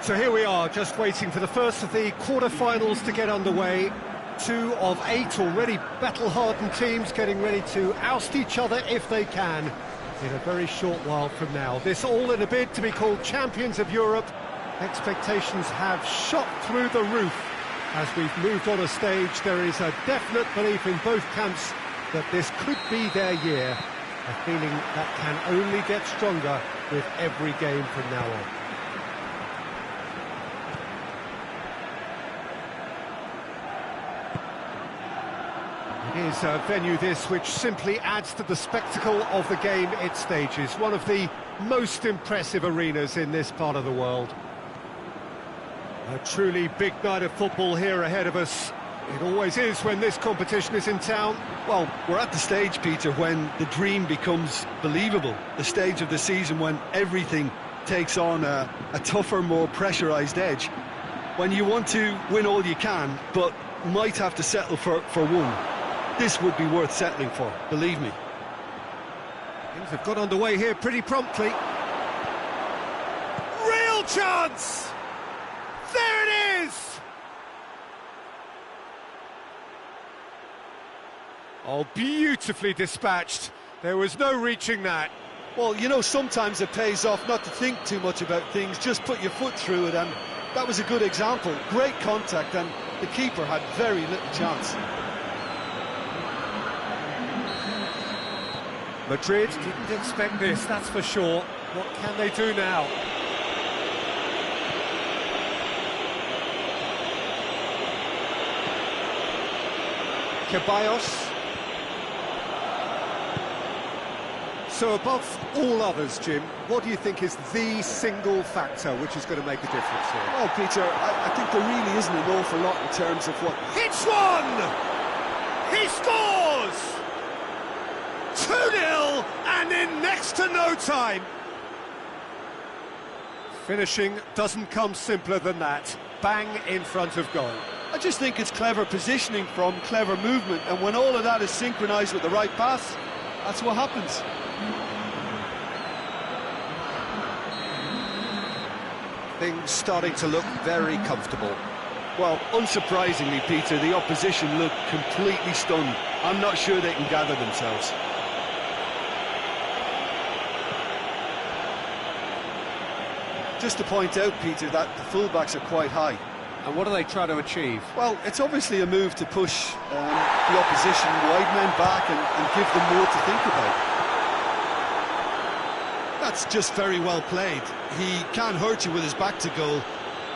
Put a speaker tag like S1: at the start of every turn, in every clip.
S1: So here we are, just waiting for the first of the quarter-finals to get underway. 2 of 8 already battle-hardened teams getting ready to oust each other if they can in a very short while from now. This all in a bid to be called champions of Europe. Expectations have shot through the roof. As we've moved on a stage, there is a definite belief in both camps that this could be their year. A feeling that can only get stronger with every game from now on. It is a venue this which simply adds to the spectacle of the game it stages. One of the most impressive arenas in this part of the world. A truly big night of football here ahead of us. It always is when this competition is in town.
S2: Well, we're at the stage, Peter, when the dream becomes believable. The stage of the season when everything takes on a tougher, more pressurised edge. When you want to win all you can, but might have to settle for one. This would be worth settling for, believe me.
S1: Things have got underway here pretty promptly. Real chance! There it is! Oh, beautifully dispatched. There was no reaching that.
S2: Well, you know, sometimes it pays off not to think too much about things, just put your foot through it, and that was a good example. Great contact, and the keeper had very little chance.
S1: Madrid didn't expect this, that's for sure. What can they do now? Baiu. So above all others, Jim, what do you think is the single factor which is going to make a difference here?
S2: Well, Peter, I think there really isn't an awful lot in terms of what...
S1: Hits one! He scores! 2-0, and in next to no time. Finishing doesn't come simpler than that. Bang in front of goal.
S2: I just think it's clever positioning from clever movement, and when all of that is synchronised with the right pass, that's what happens.
S1: Things starting to look very comfortable.
S2: Well, unsurprisingly, Peter, the opposition look completely stunned. I'm not sure they can gather themselves. Just to point out, Peter, that the fullbacks are quite high.
S1: And what are they trying to achieve?
S2: Well, it's obviously a move to push the opposition wide men back and give them more to think about. That's just very well played. He can hurt you with his back to goal,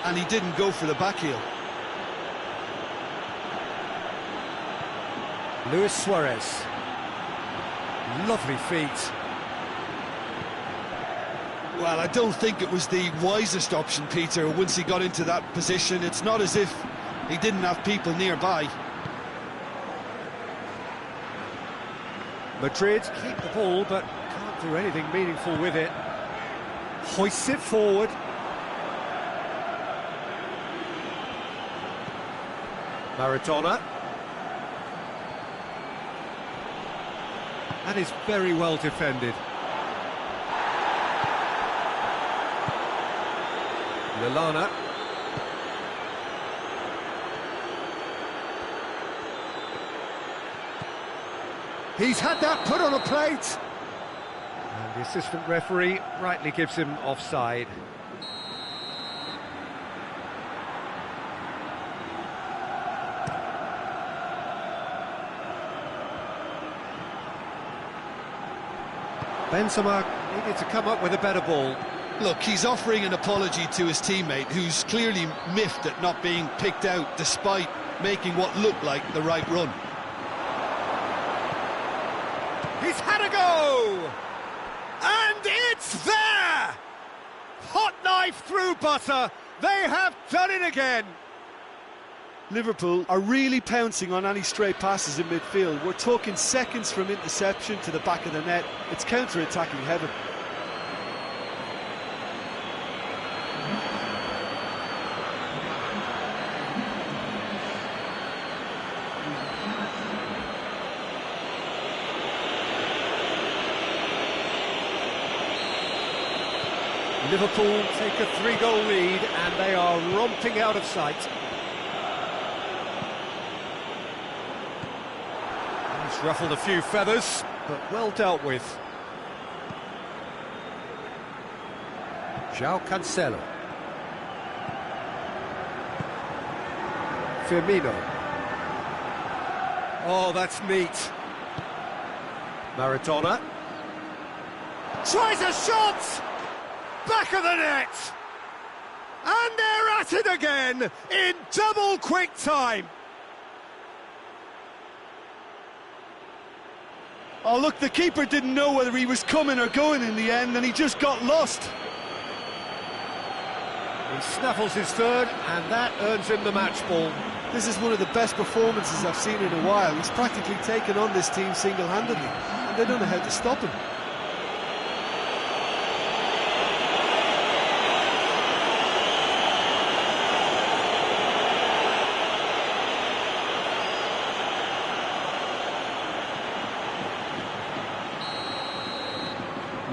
S2: and he didn't go for the back heel.
S1: Luis Suarez. Lovely feet.
S2: Well, I don't think it was the wisest option, Peter, once he got into that position. It's not as if he didn't have people nearby.
S1: Madrid keep the ball, but can't do anything meaningful with it. Hoists it forward. Maradona. That is very well defended. Lallana. He's had that put on a plate. And the assistant referee rightly gives him offside. Benzema needed to come up with a better ball.
S2: Look, he's offering an apology to his teammate, who's clearly miffed at not being picked out despite making what looked like the right run.
S1: He's had a go! And it's there! Hot knife through butter. They have done it again.
S2: Liverpool are really pouncing on any stray passes in midfield. We're talking seconds from interception to the back of the net. It's counter-attacking heaven.
S1: Liverpool take a 3-goal lead and they are romping out of sight. He's ruffled a few feathers, but well dealt with. João Cancelo. Firmino. Oh, that's neat. Maradona. Tries a shot! Back of the net! And they're at it again, in double quick time!
S2: Oh, look, the keeper didn't know whether he was coming or going in the end, and he just got lost.
S1: He snaffles his third, and that earns him the match ball.
S2: This is one of the best performances I've seen in a while. He's practically taken on this team single-handedly, and they don't know how to stop him.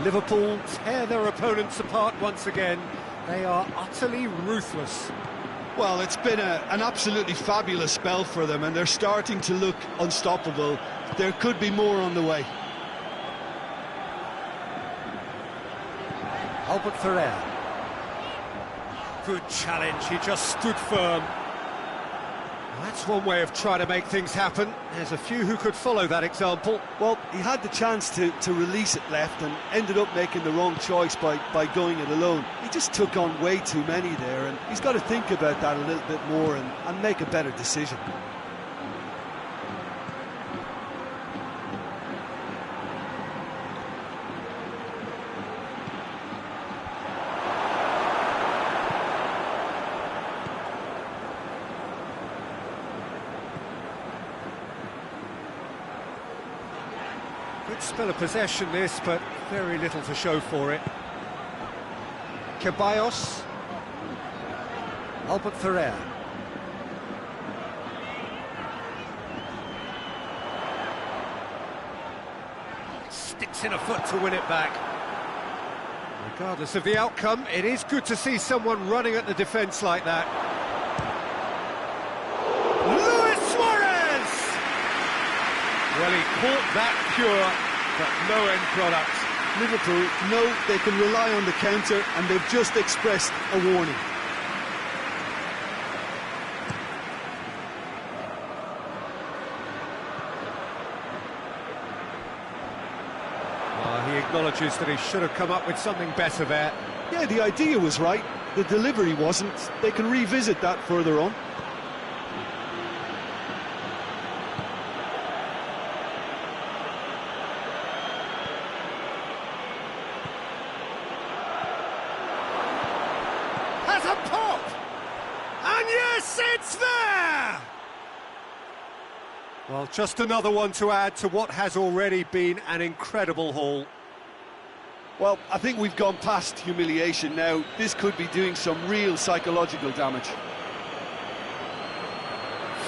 S1: Liverpool tear their opponents apart once again. They are utterly ruthless.
S2: Well, it's been an absolutely fabulous spell for them, and they're starting to look unstoppable. There could be more on the way.
S1: Albert Ferrer. Good challenge, he just stood firm. That's one way of trying to make things happen. There's a few who could follow that example.
S2: Well, he had the chance to release it left and ended up making the wrong choice by going it alone. He just took on way too many there, and he's got to think about that a little bit more and make a better decision.
S1: Good spell of possession this, but very little to show for it. Ceballos. Albert Ferrer. Sticks in a foot to win it back. Regardless of the outcome, it is good to see someone running at the defence like that. Well, he caught that pure, but no end product.
S2: Liverpool know they can rely on the counter, and they've just expressed a warning.
S1: He acknowledges that he should have come up with something better there.
S2: Yeah, the idea was right, the delivery wasn't. They can revisit that further on.
S1: Has a pop! And yes, it's there! Well, just another one to add to what has already been an incredible haul.
S2: Well, I think we've gone past humiliation now. This could be doing some real psychological damage.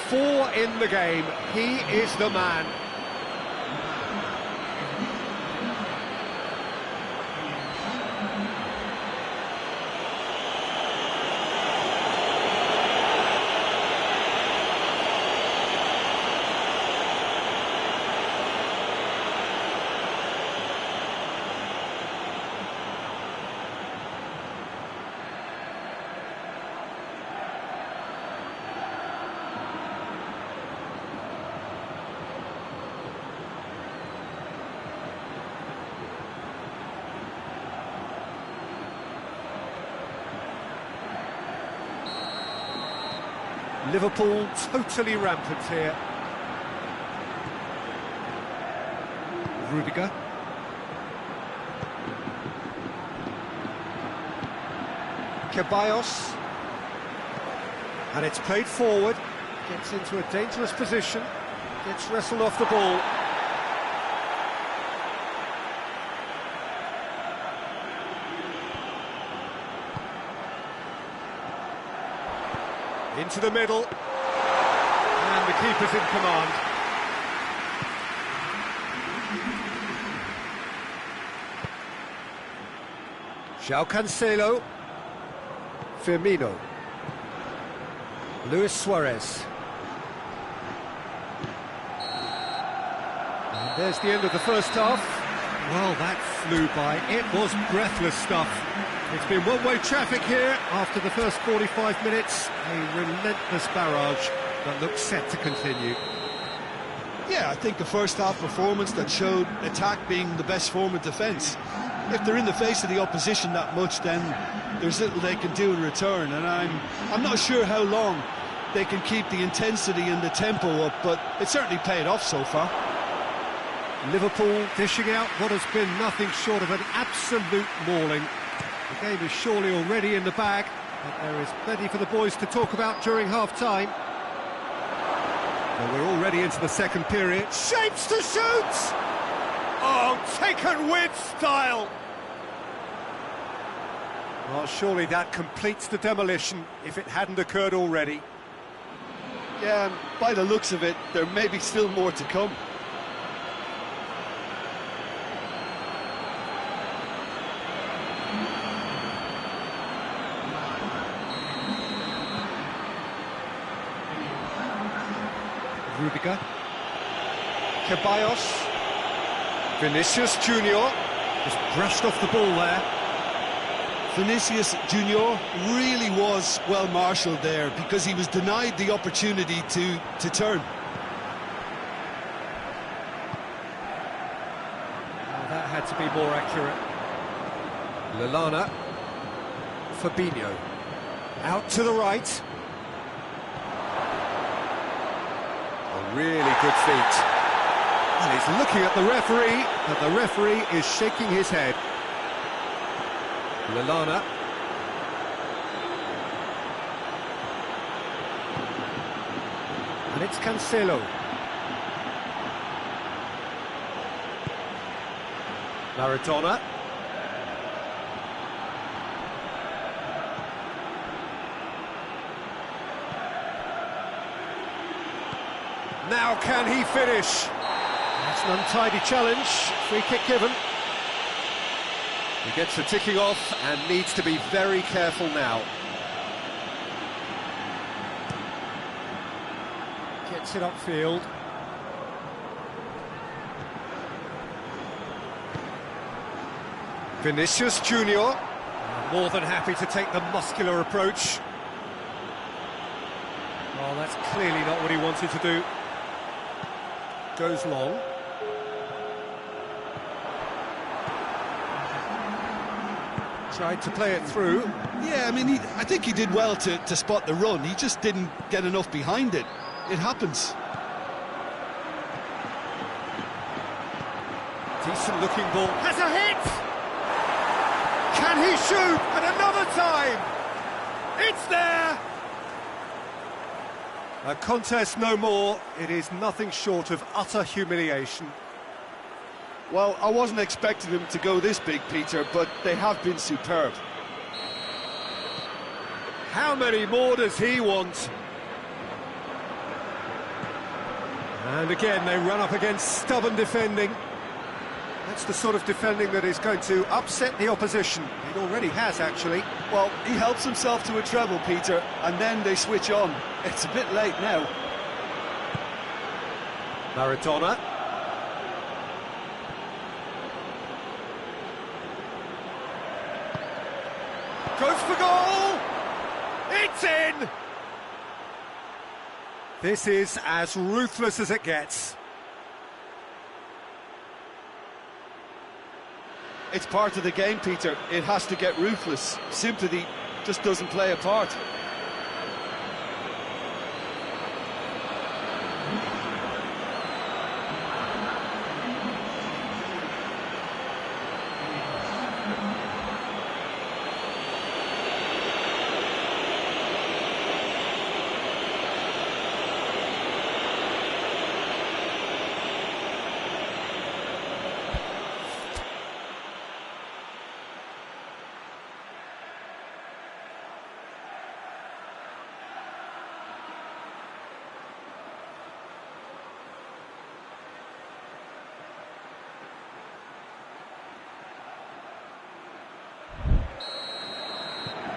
S1: 4 in the game. He is the man. Liverpool totally rampant here. Rudiger. Ceballos. And it's played forward. Gets into a dangerous position. Gets wrestled off the ball. Into the middle, and the keeper's in command. João Cancelo. Firmino. Luis Suarez. And there's the end of the first half. Well, that flew by. It was breathless stuff. It's been one-way traffic here after the first 45 minutes. A relentless barrage that looks set to continue.
S2: Yeah, I think the first half performance that showed attack being the best form of defence. If they're in the face of the opposition that much, then there's little they can do in return, and I'm not sure how long they can keep the intensity and the tempo up, but it certainly paid off so far.
S1: Liverpool dishing out what has been nothing short of an absolute mauling. The game is surely already in the bag, but there is plenty for the boys to talk about during half-time. Well, we're already into the second period. Shapes to shoot! Oh, taken with style! Well, surely that completes the demolition, if it hadn't occurred already.
S2: Yeah, and by the looks of it, there may be still more to come.
S1: Rudiger. Ceballos. Vinicius Junior. Just brushed off the ball there.
S2: Vinicius Junior really was well marshalled there because he was denied the opportunity to turn.
S1: Well, that had to be more accurate. Lallana. Fabinho. Out to the right. A really good feat. And he's looking at the referee, but the referee is shaking his head. Lallana. And it's Cancelo. Maradona. Now can he finish? That's an untidy challenge. Free kick given. He gets the ticking off and needs to be very careful now. Gets it upfield. Vinicius Junior. More than happy to take the muscular approach. Well, that's clearly not what he wanted to do. Goes long. Tried to play it through.
S2: Yeah, I mean, I think he did well to spot the run. He just didn't get enough behind it. It happens.
S1: Decent looking ball. Has a hit! Can he shoot? And another time! It's there! A contest no more. It is nothing short of utter humiliation.
S2: Well, I wasn't expecting them to go this big, Peter, but they have been superb.
S1: How many more does he want? And again, they run up against stubborn defending. That's the sort of defending that is going to upset the opposition. It already has, actually.
S2: Well, he helps himself to a treble, Peter, and then they switch on. It's a bit late now.
S1: Maradona. Goes for goal! It's in! This is as ruthless as it gets.
S2: It's part of the game, Peter. It has to get ruthless. Sympathy just doesn't play a part.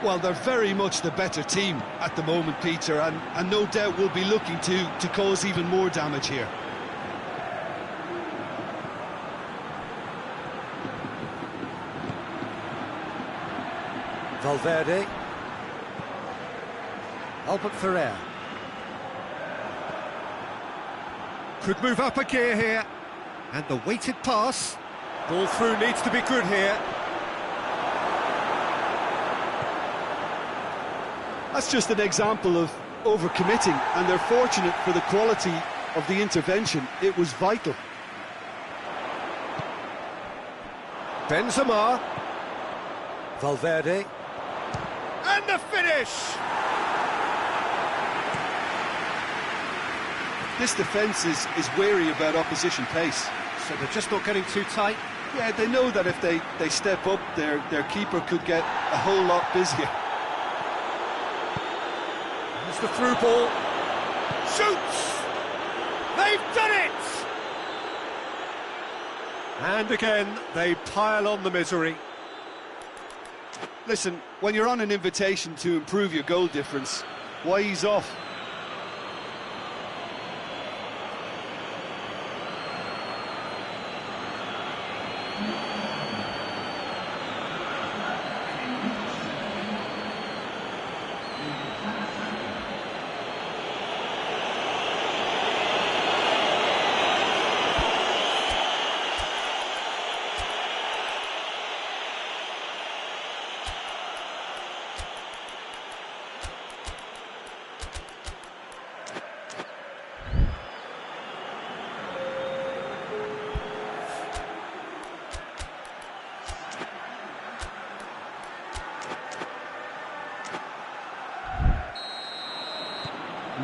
S2: Well, they're very much the better team at the moment, Peter, and no doubt will be looking to cause even more damage here.
S1: Valverde. Albert Ferrer. Could move up a gear here. And the weighted pass. Ball through needs to be good here.
S2: That's just an example of overcommitting, and they're fortunate for the quality of the intervention. It was vital.
S1: Benzema. Valverde. And the finish!
S2: This defence is wary about opposition pace.
S1: So they're just not getting too tight?
S2: Yeah, they know that if they step up, their keeper could get a whole lot busier.
S1: There's the through ball. Shoots! They've done it! And again, they pile on the misery.
S2: Listen, when you're on an invitation to improve your goal difference, why ease off?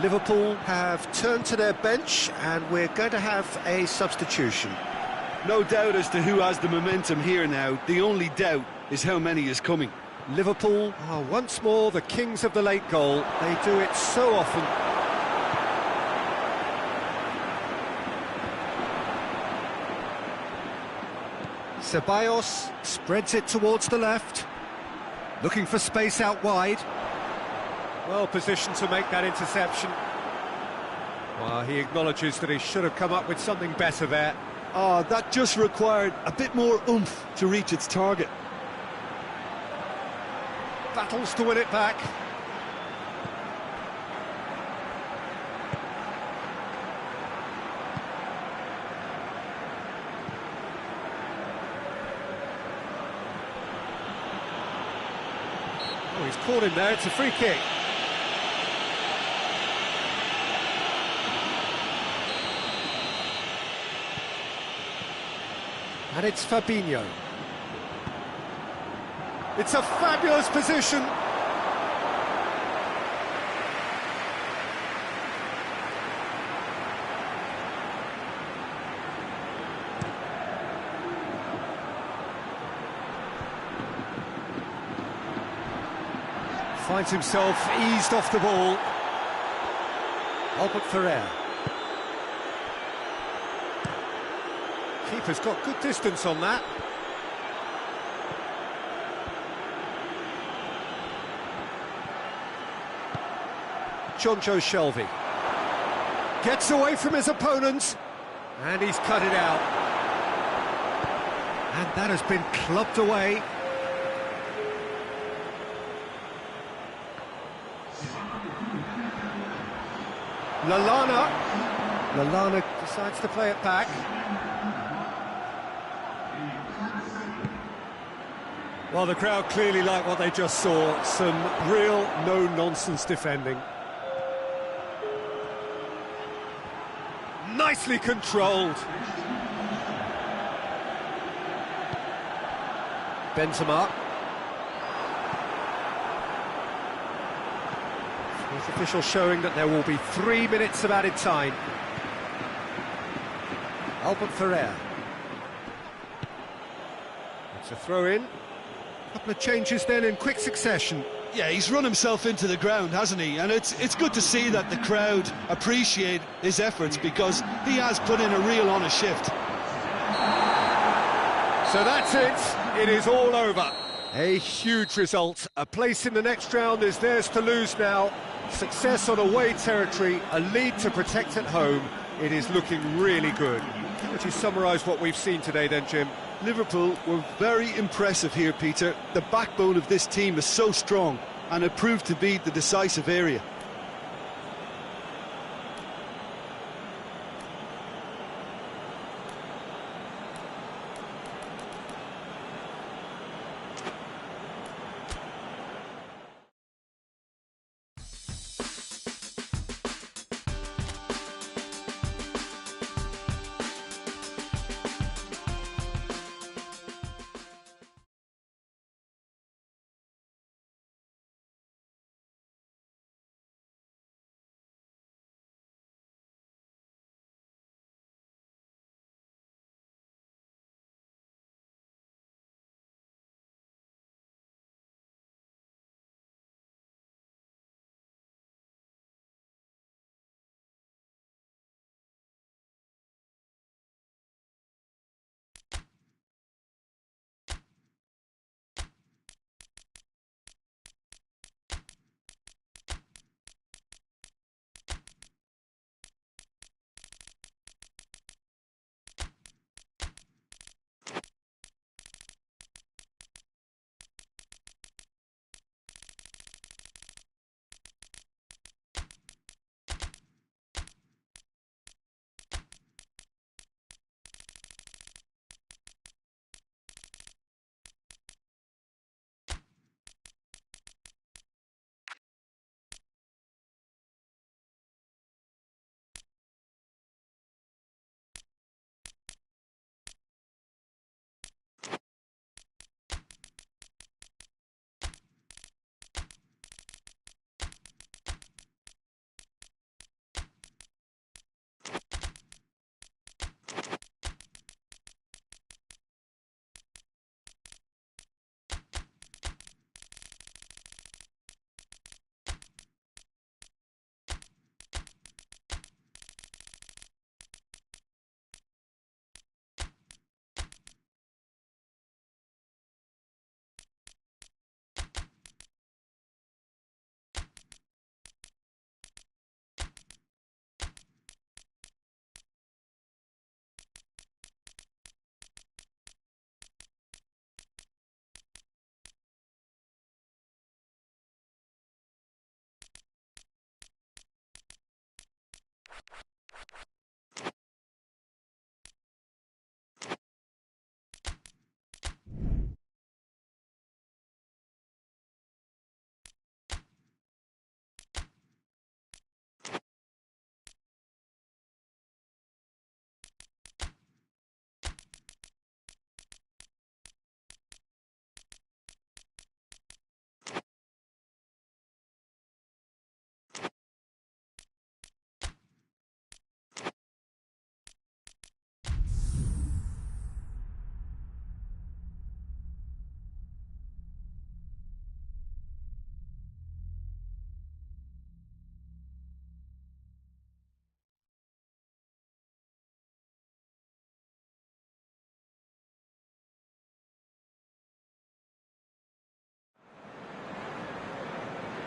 S1: Liverpool have turned to their bench and we're going to have a substitution.
S2: No doubt as to who has the momentum here now. The only doubt is how many is coming.
S1: Liverpool are once more the kings of the late goal. They do it so often. Ceballos spreads it towards the left. Looking for space out wide. Well positioned to make that interception. Well, he acknowledges that he should have come up with something better there.
S2: Oh, that just required a bit more oomph to reach its target.
S1: Battles to win it back. Oh, he's caught him there, it's a free kick. And it's Fabinho. It's a fabulous position. Finds himself eased off the ball. Albert Ferrer. Keeper's got good distance on that. Jonjo Shelvey. Gets away from his opponents. And he's cut it out. And that has been clubbed away. Lallana decides to play it back. Well, the crowd clearly like what they just saw. Some real no-nonsense defending. Nicely controlled. Benzema. Fourth official showing that there will be 3 minutes of added time. Albert Ferrer. It's a throw-in. Couple of changes then in quick succession.
S2: Yeah, he's run himself into the ground, hasn't he? And it's good to see that the crowd appreciate his efforts because he has put in a real honest shift.
S1: So that's it. It is all over. A huge result. A place in the next round is theirs to lose now. Success on away territory, a lead to protect at home. It is looking really good. Would you summarise what we've seen today then, Jim?
S2: Liverpool were very impressive here, Peter. The backbone of this team is so strong, and it proved to be the decisive area.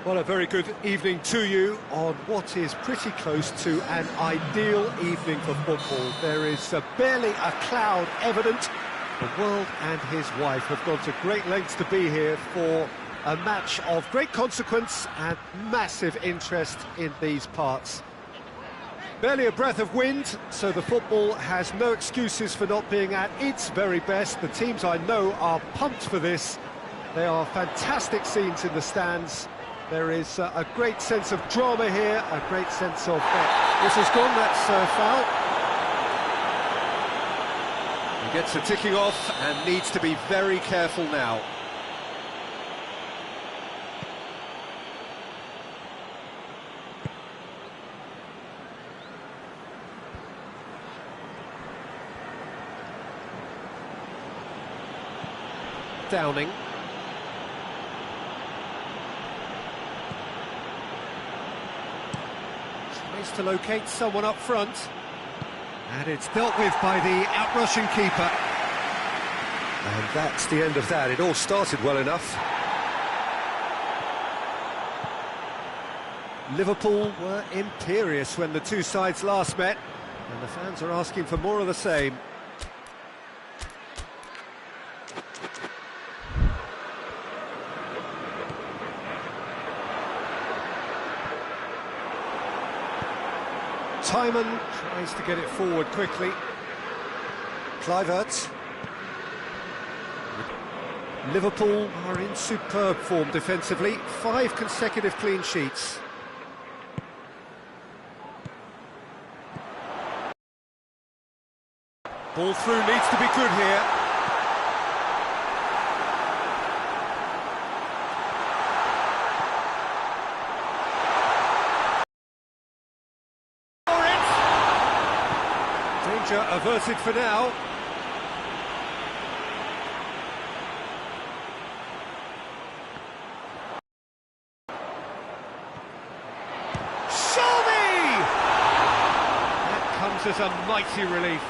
S1: Well, a very good evening to you on what is pretty close to an ideal evening for football. There is barely a cloud evident. The world and his wife have gone to great lengths to be here for a match of great consequence and massive interest in these parts. Barely a breath of wind, so the football has no excuses for not being at its very best. The teams I know are pumped for this. They are fantastic scenes in the stands. There is a great sense of drama here, a great sense of... this has gone, that's foul. He gets a ticking off and needs to be very careful now. Downing. Tries to locate someone up front. And it's dealt with by the outrushing keeper. And that's the end of that. It all started well enough. Liverpool were imperious when the two sides last met, and the fans are asking for more of the same. Timon tries to get it forward quickly. Kluivert. Liverpool are in superb form defensively, 5 consecutive clean sheets. Ball through needs to be good here. Danger averted for now. That comes as a mighty relief.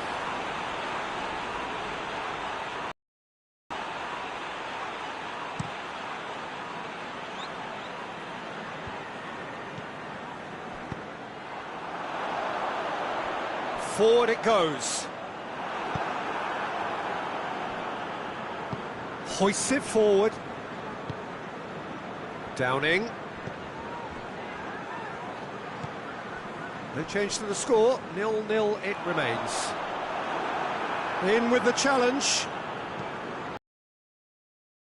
S1: Forward it goes. Hoists it forward. Downing. No change to the score, 0-0 it remains. In with the challenge.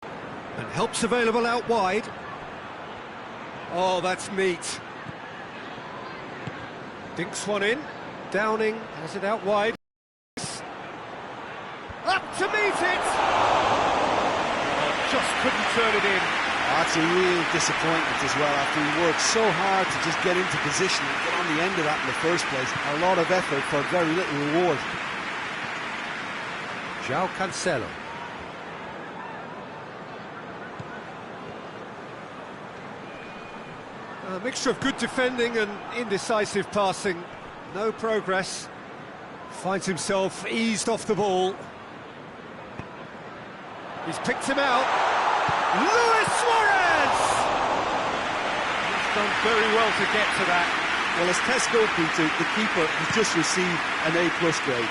S1: And help's available out wide. Oh, that's neat. Dinks one in. Downing has it out wide. Up to meet it! Oh, just couldn't turn it in.
S2: That's a real disappointment as well, after he worked so hard to just get into position and get on the end of that in the first place. A lot of effort for very little reward.
S1: João Cancelo. A mixture of good defending and indecisive passing. No progress. Finds himself eased off the ball. He's picked him out. Luis Suarez! He's done very well to get to that.
S2: Well, as test goalkeeper, the keeper has just received an A+ grade.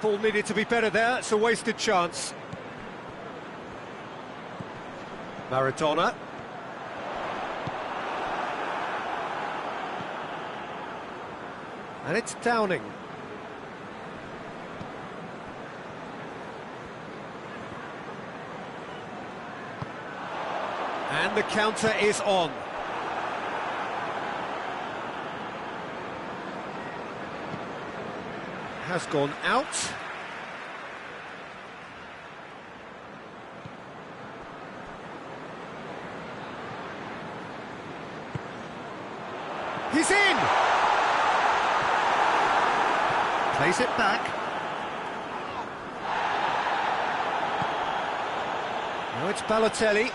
S1: Ball needed to be better there. It's a wasted chance. Maradona. And it's Downing. And the counter is on. Has gone out. He's in! Plays it back. Now it's Balotelli.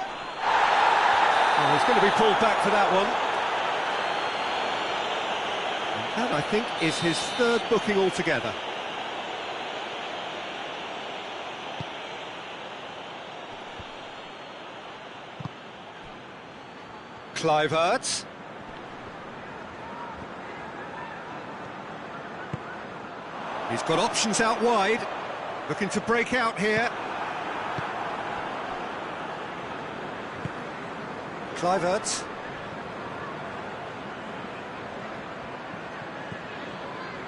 S1: Oh, he's going to be pulled back for that one. And that, I think, is his third booking altogether. Kluivert. He's got options out wide, looking to break out here. Kluivert.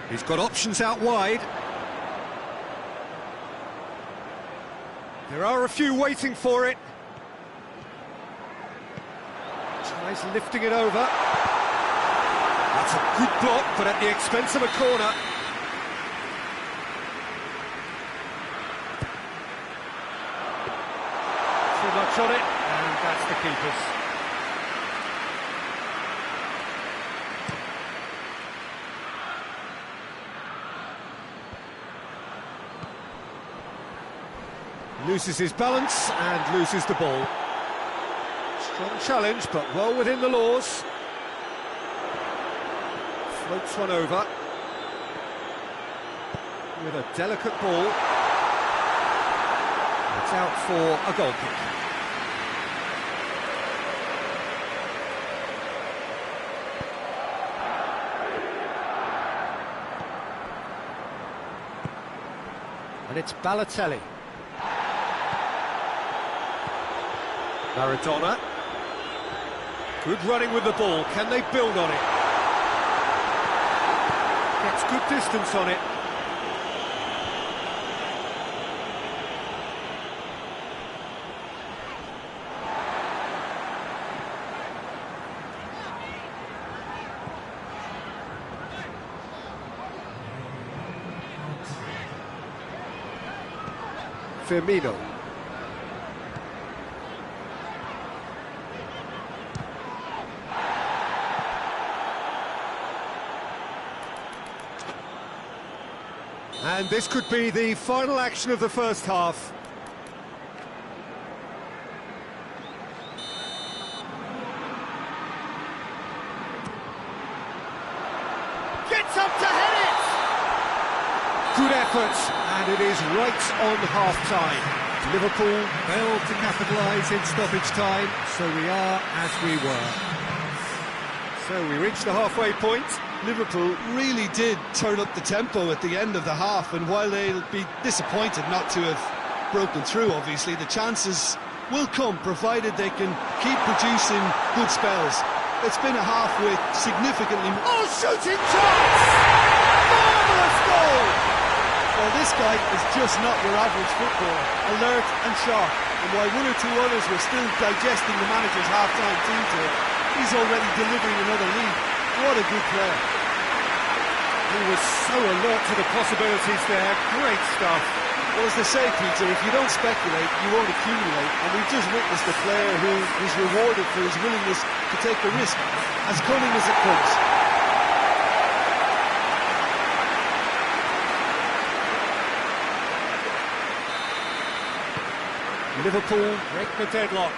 S1: He's got options out wide. There are a few waiting for it. Tries lifting it over. That's a good block, but at the expense of a corner. Too much on it, and that's the keeper's. Loses his balance and loses the ball. Strong challenge, but well within the laws. Floats one over. With a delicate ball. It's out for a goal kick. And it's Balotelli. Maradona. Good running with the ball. Can they build on it? Gets good distance on it. Firmino. And this could be the final action of the first half. Gets up to head it! Good effort, and it is right on half-time. Liverpool failed to capitalise in stoppage time, so we are as we were. So we reached the halfway point.
S2: Liverpool really did turn up the tempo at the end of the half, and while they'll be disappointed not to have broken through, obviously, the chances will come, provided they can keep producing good spells. It's been a half with significantly...
S1: Oh, shooting chance! Marvellous goal!
S2: Well, this guy is just not your average footballer, alert and sharp, and while one or two others were still digesting the manager's half-time team talk, he's already delivering another lead. What a good player.
S1: He was so alert to the possibilities there. Great stuff.
S2: Well, as they say, Peter, if you don't speculate, you won't accumulate. And we've just witnessed a player who is rewarded for his willingness to take the risk, as cunning as it comes.
S1: Liverpool break the deadlock.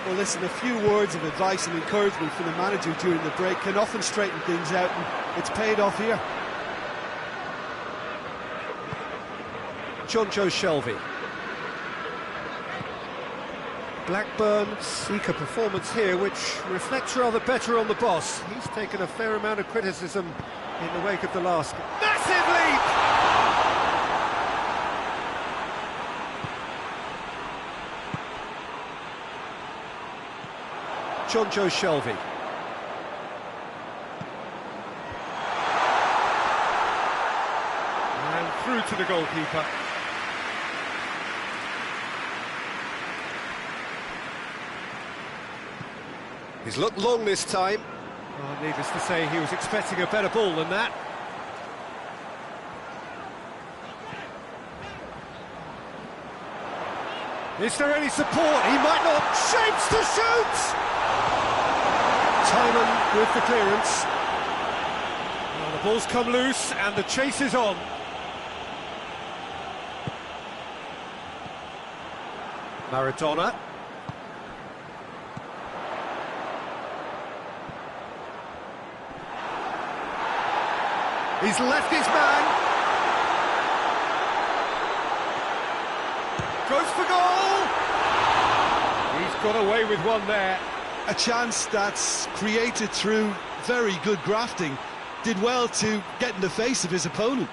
S2: Well, listen, a few words of advice and encouragement from the manager during the break can often straighten things out, and it's paid off here.
S1: Jonjo Shelvey. Blackburn seek a performance here which reflects rather better on the boss. He's taken a fair amount of criticism in the wake of the last. Massive leap! Jonjo Shelvey. And through to the goalkeeper. He's looked long this time. Oh, needless to say, he was expecting a better ball than that. Is there any support? He might not. Shapes to shoot! Timon with the clearance. Well, the ball's come loose and the chase is on. Maradona. He's left his man. Goes for goal. He's got away with one there.
S2: A chance that's created through very good grafting. Did well to get in the face of his opponent.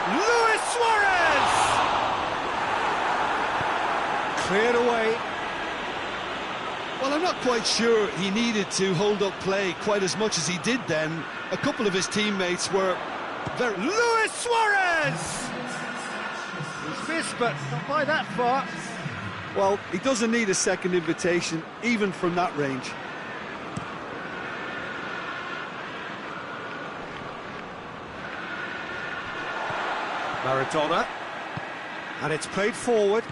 S1: Luis Suarez! Cleared away.
S2: Well, I'm not quite sure he needed to hold up play quite as much as he did then. A couple of his teammates were very...
S1: Luis Suarez! He's missed, but not by that far.
S2: Well, he doesn't need a second invitation, even from that range.
S1: Maradona. And it's played forward.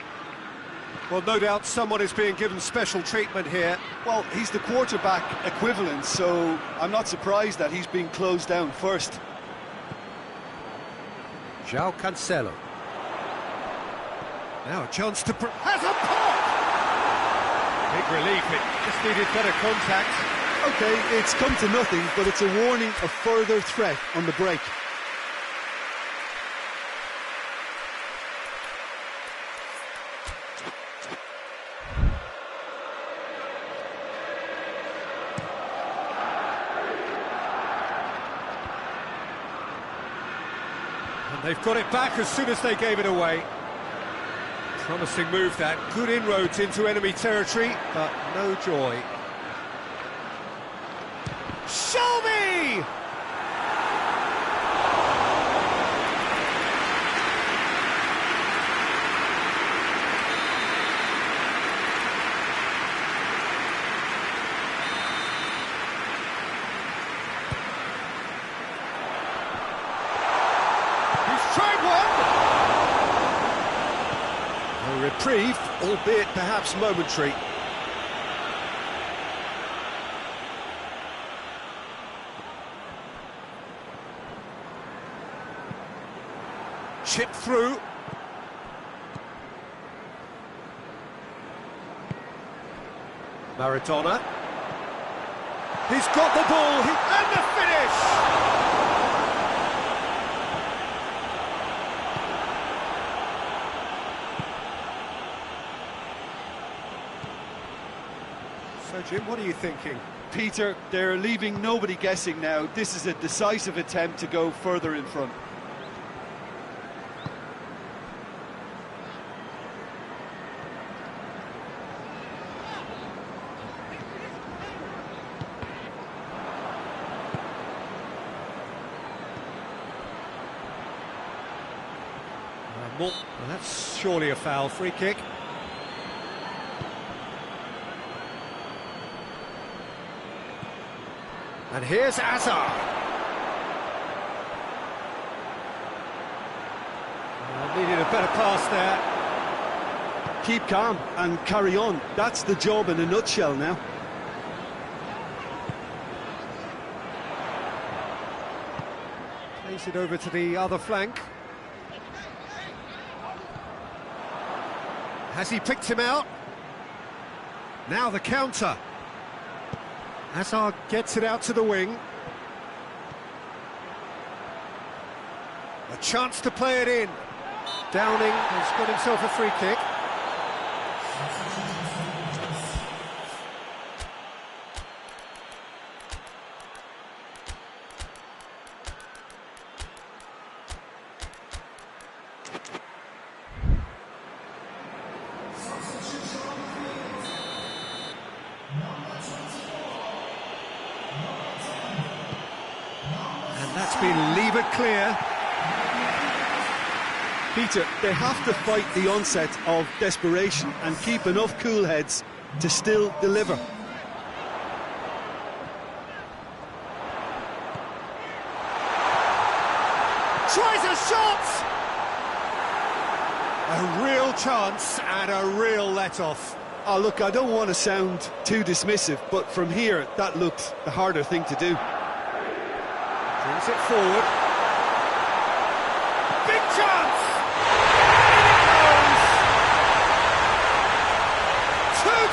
S1: Well, no doubt someone is being given special treatment here.
S2: Well, he's the quarterback equivalent, so I'm not surprised that he's being closed down first.
S1: João Cancelo. Now a chance to... has a pop! Big relief, it just needed better contact.
S2: OK, it's come to nothing, but it's a warning of further threat on the break.
S1: And they've got it back as soon as they gave it away. Promising move that, good inroads into enemy territory, but no joy. Show me! He's tried one! A reprieve, albeit perhaps momentary. Chip through. Maradona. He's got the ball, and the finish! So, Jim, what are you thinking?
S2: Peter, they're leaving nobody guessing now. This is a decisive attempt to go further in front.
S1: Well, that's surely a foul. Free kick. And here's Hazard. Needed a better pass there.
S2: Keep calm and carry on. That's the job in a nutshell now.
S1: Plays it over to the other flank. Has he picked him out? Now the counter. Hazard gets it out to the wing. A chance to play it in. Downing has got himself a free kick. And that's been levered clear.
S2: Peter, they have to fight the onset of desperation and keep enough cool heads to still deliver.
S1: Tries a shot! A real chance and a real let-off.
S2: Oh, look, I don't want to sound too dismissive, but from here, that looked the harder thing to do.
S1: Brings it forward. Big chance!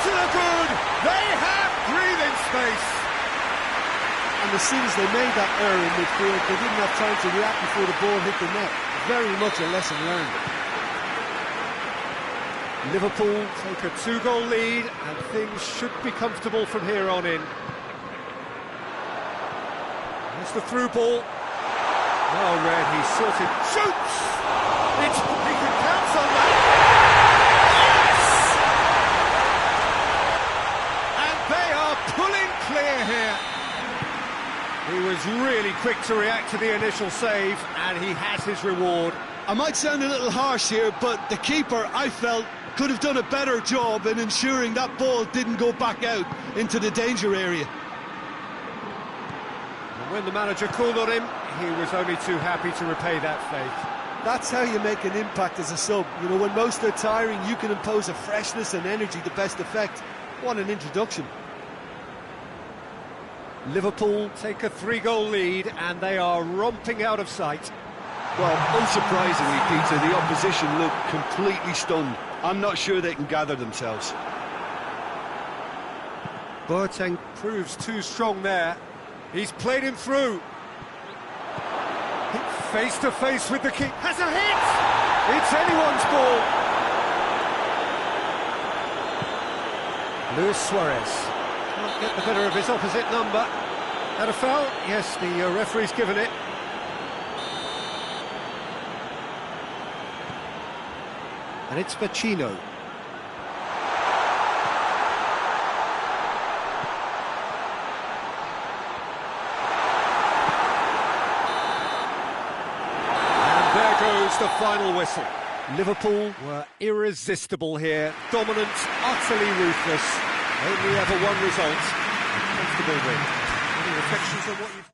S1: To the good, they have breathing space.
S2: And as soon as they made that error in midfield, they didn't have time to react before the ball hit the net. Very much a lesson learned.
S1: Liverpool take a 2-goal lead, and things should be comfortable from here on in. There's the through ball. Well read, he's sorted. Shoots! He can pounce on that. Pulling clear here. He was really quick to react to the initial save, and he has his reward.
S2: I might sound a little harsh here, but the keeper, I felt, could have done a better job in ensuring that ball didn't go back out into the danger area.
S1: And when the manager called on him, he was only too happy to repay that faith.
S2: That's how you make an impact as a sub. You know, when most are tiring, you can impose a freshness and energy to best effect. What an introduction.
S1: Liverpool take a 3-goal lead, and they are romping out of sight.
S2: Well, unsurprisingly, Peter, the opposition look completely stunned. I'm not sure they can gather themselves.
S1: Boateng proves too strong there. He's played him through. Face to face with the keeper. Has a hit! It's anyone's ball. Luis Suarez can't get the better of his opposite number. Had a foul? Yes, the referee's given it. And it's Vecino. Goes the final whistle. Liverpool were irresistible here, dominant, utterly ruthless. Only ever one result, a comfortable win. Any reflections on what you've...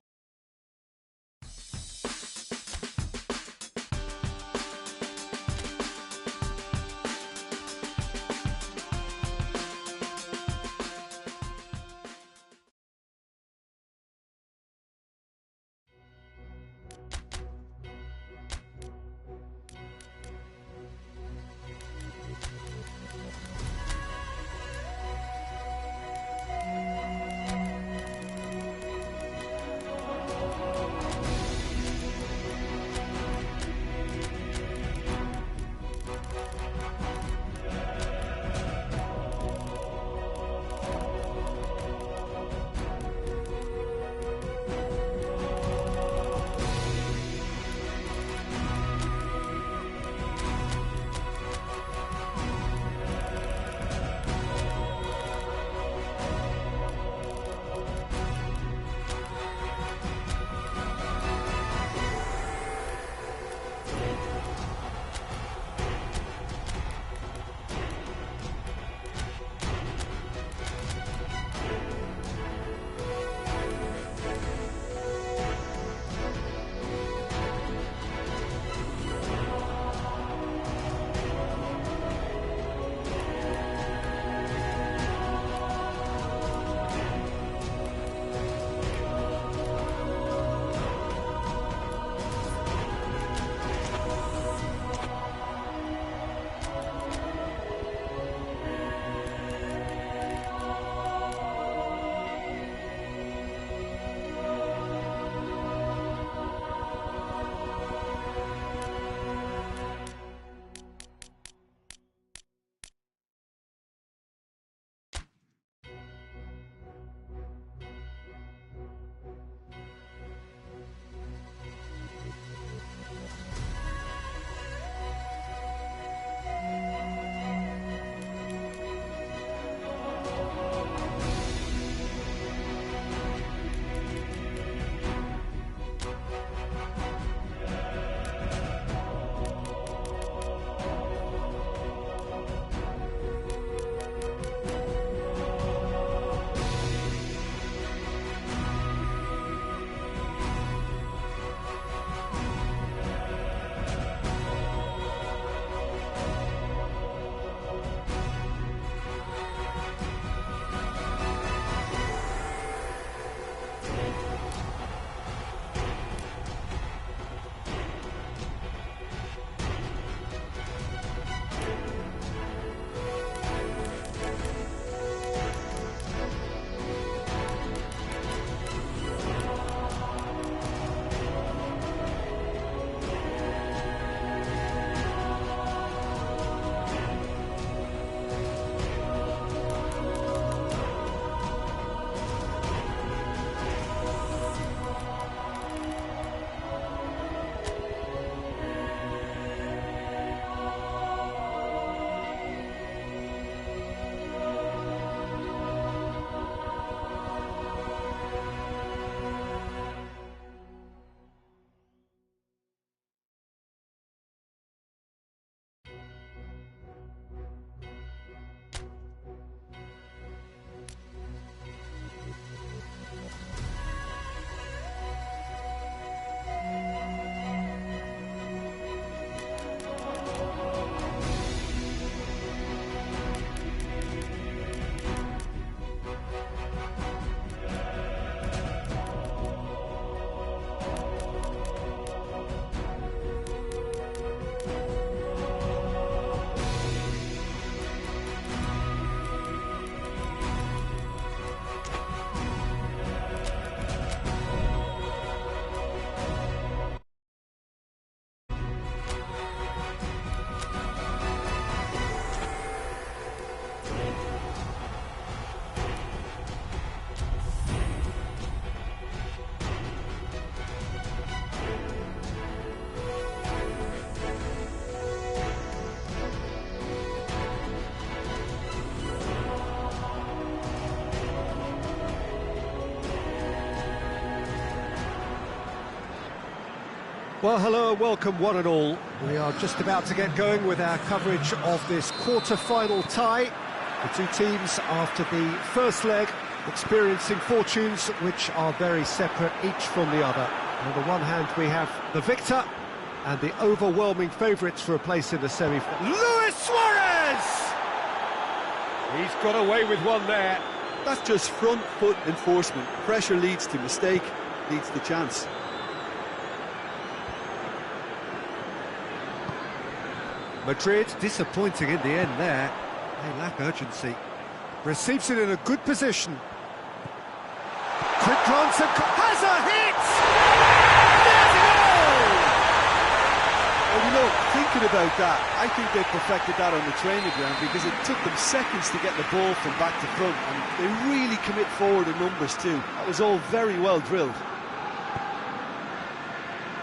S1: Well, hello and welcome one and all. We are just about to get going with our coverage of this quarter-final tie. The two teams, after the first leg, experiencing fortunes which are very separate each from the other. On the one hand, we have the victor and the overwhelming favourites for a place in the semi-final. Luis Suarez! He's got away with one there.
S2: That's just front foot enforcement. Pressure leads to mistake, leads to chance.
S1: Madrid disappointing in the end there. They lack urgency. Receives it in a good position. Quick glance and has a hit! There's a goal!
S2: Well, you know, thinking about that, I think they perfected that on the training ground because it took them seconds to get the ball from back to front, and they really commit forward in numbers too. That was all very well drilled.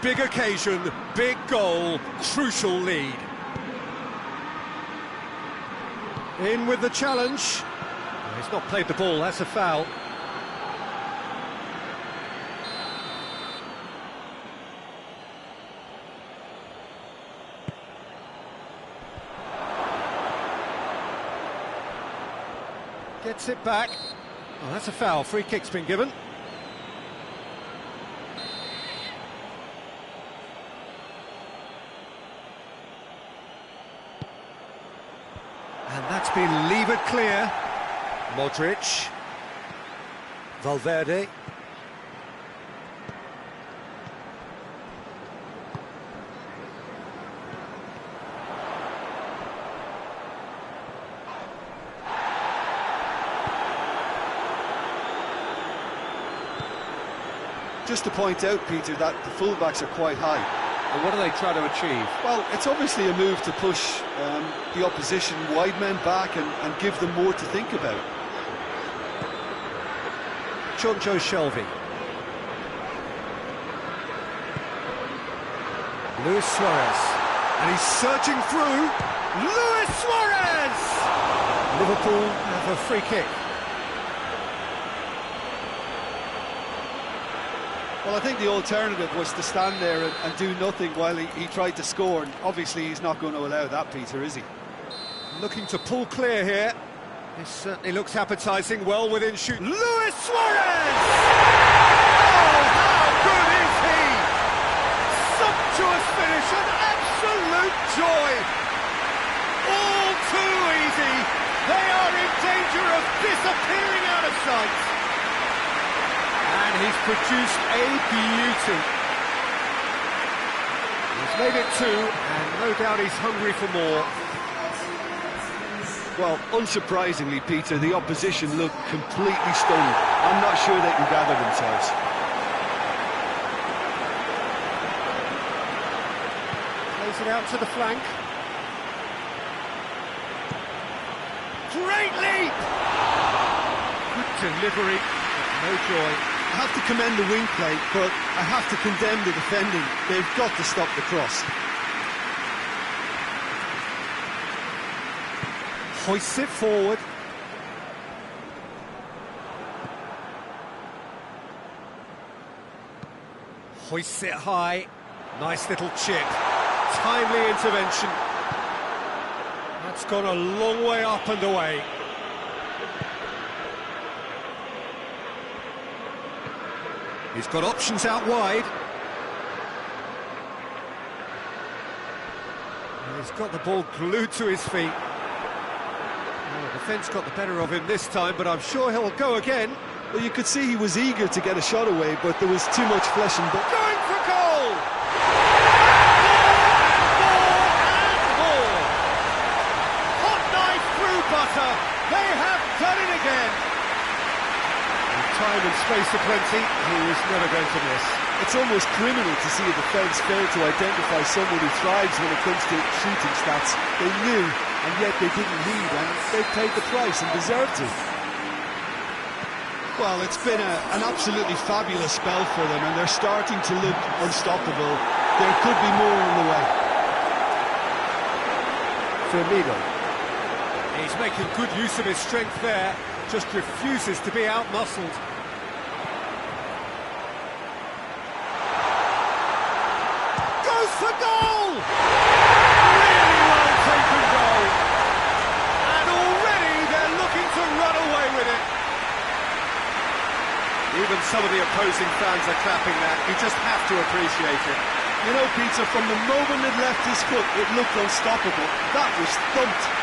S1: Big occasion, big goal, crucial lead. In with the challenge. He's not played the ball, that's a foul. Gets it back. Oh, that's a foul. Free kick's been given. And that's been levered clear. Modric. Valverde.
S2: Just to point out, Peter, that the fullbacks are quite high.
S1: And what are they trying to achieve?
S2: Well, it's obviously a move to push the opposition wide men back and give them more to think about.
S1: Jonjo Shelvey. Luis Suarez. And he's surging through. Luis Suarez! Liverpool have a free kick.
S2: Well, I think the alternative was to stand there and do nothing while he tried to score, and obviously he's not going to allow that, Peter, is he?
S1: Looking to pull clear here. This certainly looks appetising, well within shoot. Luis Suarez! Oh, how good is he! Sumptuous finish, an absolute joy! All too easy. They are in danger of disappearing out of sight. And he's produced a beauty. He's made it two, and no doubt he's hungry for more.
S2: Well, unsurprisingly, Peter, the opposition look completely stunned. I'm not sure they can gather themselves.
S1: Plays it out to the flank. Great leap! Good delivery, but no joy.
S2: I have to commend the wing play, but I have to condemn the defending. They've got to stop the cross.
S1: Hoists it forward. Hoists it high. Nice little chip. Timely intervention. That's gone a long way up and away. He's got options out wide. And he's got the ball glued to his feet. Well, the defence got the better of him this time, but I'm sure he'll go again.
S2: Well, you could see he was eager to get a shot away, but there was too much flesh and blood.
S1: Going for goal! More! Hot knife through butter. They have done it again. Time and space aplenty, he was never going to miss.
S2: It's almost criminal to see a defence fail to identify someone who thrives when it comes to shooting stats. They knew, and yet they didn't lead, and they paid the price and deserved to. Well, it's been an absolutely fabulous spell for them, and they're starting to look unstoppable. There could be more on the way.
S1: Firmino. He's making good use of his strength there. Just refuses to be out-muscled. opposing fans are clapping that. You just have to appreciate it.
S2: You know, Peter, from the moment it left his foot, it looked unstoppable. That was thumped.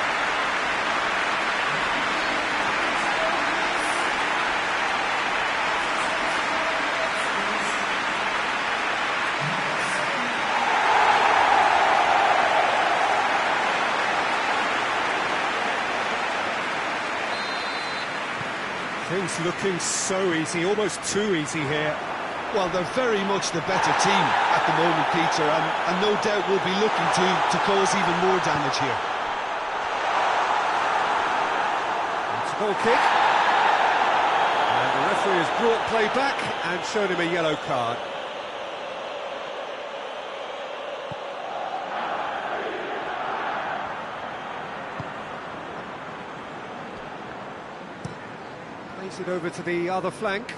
S1: Things looking so easy, almost too easy here.
S2: Well, they're very much the better team at the moment, Peter, and no doubt will be looking to cause even more damage here.
S1: It's a goal kick. And the referee has brought play back and shown him a yellow card. Plays it over to the other flank.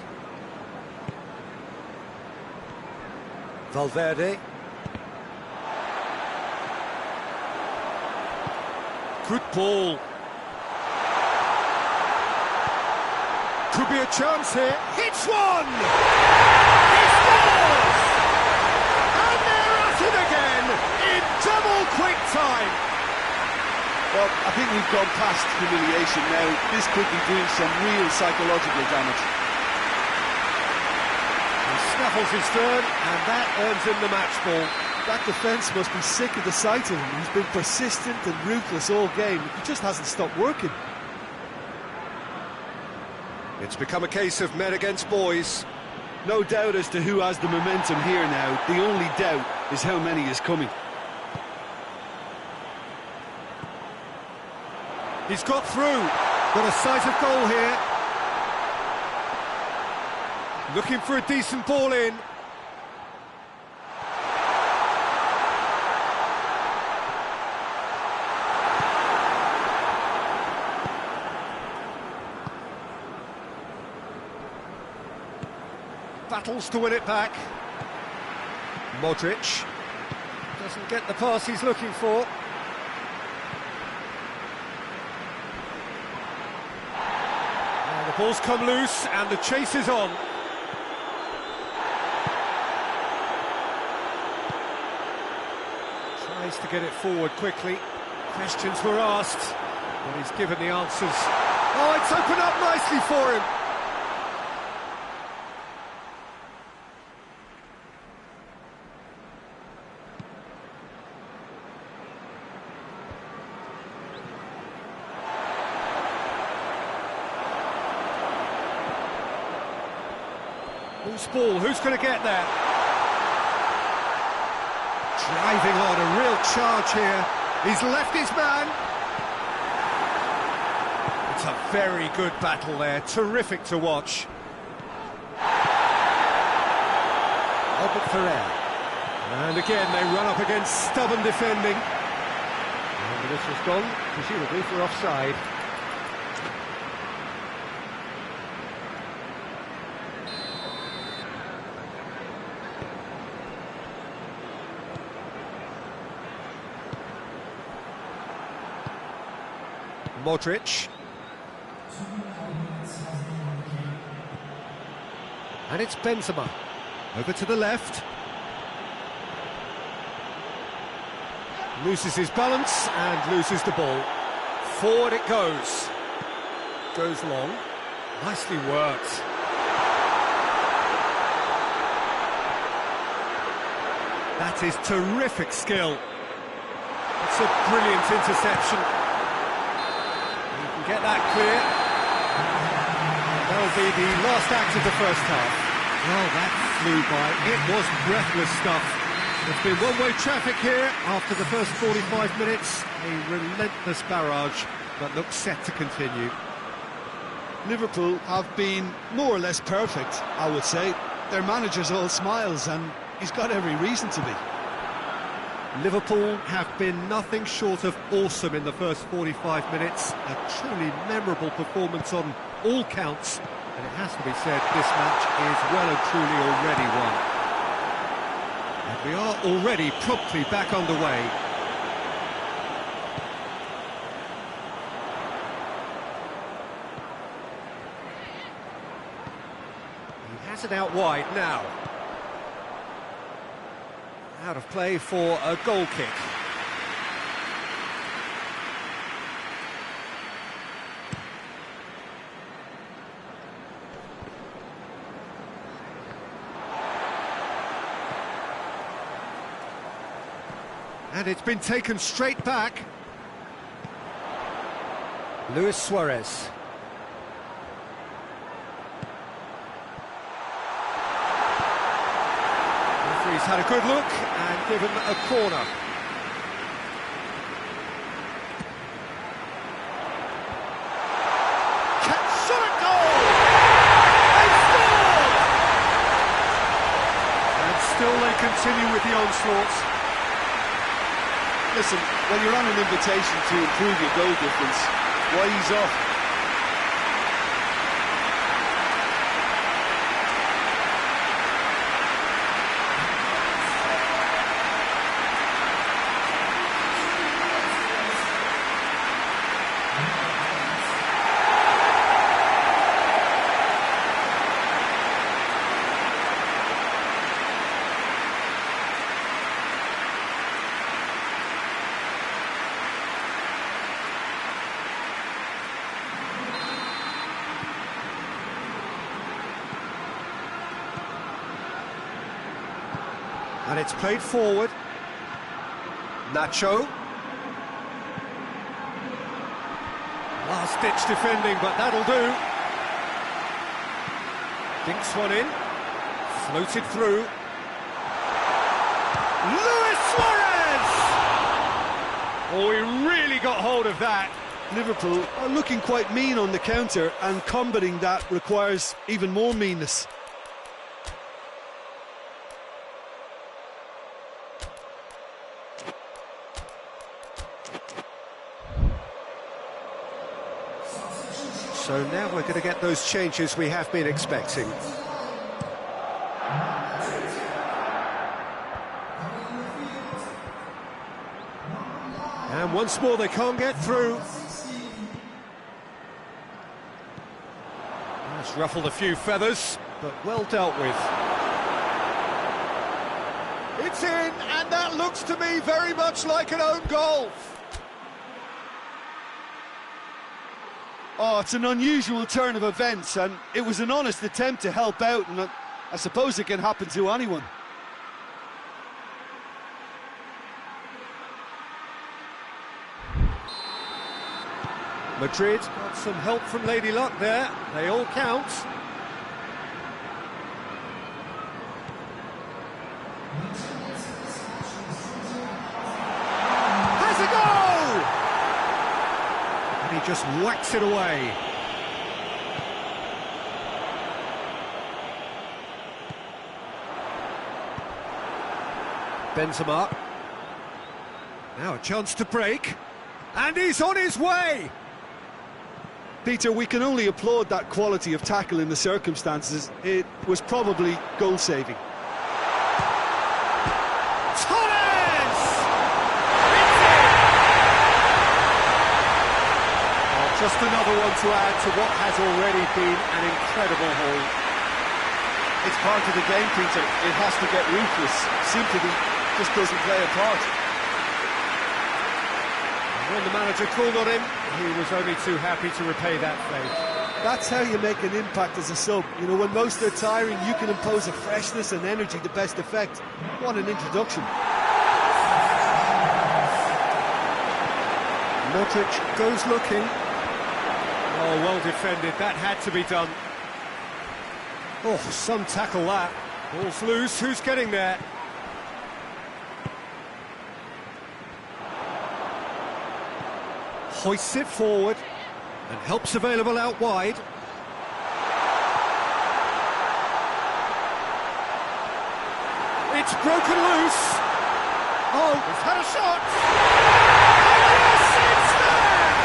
S1: Valverde. Good ball. Could be a chance here. Hits one! He scores! And they're at it again in double quick time.
S2: Well, I think we've gone past humiliation now. This could be doing some real psychological damage.
S1: He snaffles his third, and that earns him the match ball.
S2: That defence must be sick of the sight of him. He's been persistent and ruthless all game. He just hasn't stopped working.
S1: It's become a case of men against boys.
S2: No doubt as to who has the momentum here now. The only doubt is how many is coming.
S1: He's got through. Got a sight of goal here. Looking for a decent ball in. Battles to win it back. Modric doesn't get the pass he's looking for. And the ball's come loose and the chase is on. Tries to get it forward quickly. Questions were asked, but he's given the answers. Oh, it's opened up nicely for him. Loose ball, who's going to get there? Driving on, a real charge here. He's left his man. It's a very good battle there, terrific to watch. Albert Ferrer. And again, they run up against stubborn defending. And this has gone, presumably for offside. Modric. And it's Benzema. Over to the left. Loses his balance and loses the ball. Forward it goes. Goes long. Nicely worked. That is terrific skill. It's a brilliant interception. Get that clear. That'll be the last act of the first half. Well, that flew by. It was breathless stuff. It's been one-way traffic here after the first 45 minutes. A relentless barrage, but looks set to continue.
S2: Liverpool have been more or less perfect, I would say. Their manager's all smiles, and he's got every reason to be.
S1: Liverpool have been nothing short of awesome in the first 45 minutes. A truly memorable performance on all counts. And it has to be said, this match is well and truly already won. And we are already promptly back underway. He has Cuts it out wide now. Out of play for a goal kick. And it's been taken straight back. Luis Suarez. Referee's had a good look and given a corner. Shot at goal! They scored! And still they continue with the onslaughts.
S2: Listen, when you're on an invitation to improve your goal difference, why ease off?
S1: And it's played forward. Nacho. Last-ditch defending, but that'll do. Dinks one in. Floated through. Luis Suarez! Oh, he really got hold of that.
S2: Liverpool are looking quite mean on the counter, and combating that requires even more meanness.
S1: So now we're going to get those changes we have been expecting. And once more they can't get through. That's ruffled a few feathers, but well dealt with. It's in, and that looks to me very much like an own goal.
S2: Oh, it's an unusual turn of events, and it was an honest attempt to help out, and I suppose it can happen to anyone.
S1: Madrid got some help from Lady Luck there. They all count. Has a goal! And he just whacks it away. Benzema. Now a chance to break. And he's on his way!
S2: Peter, we can only applaud that quality of tackle in the circumstances. It was probably goal-saving.
S1: Torres! It's in! Oh, just another one to add to what has already been an incredible haul.
S2: It's part of the game, Peter. It has to get ruthless. Sympathy just doesn't play a part.
S1: When the manager called on him, he was only too happy to repay that favour.
S2: That's how you make an impact as a sub. You know, when most are tiring, you can impose a freshness and energy to best effect. What an introduction.
S1: Modric goes looking. Oh, well defended. That had to be done. Oh, some tackle that. Ball's loose. Who's getting there? Hoists it forward and helps available out wide. It's broken loose. Oh, he's had a shot. And yes, it's there!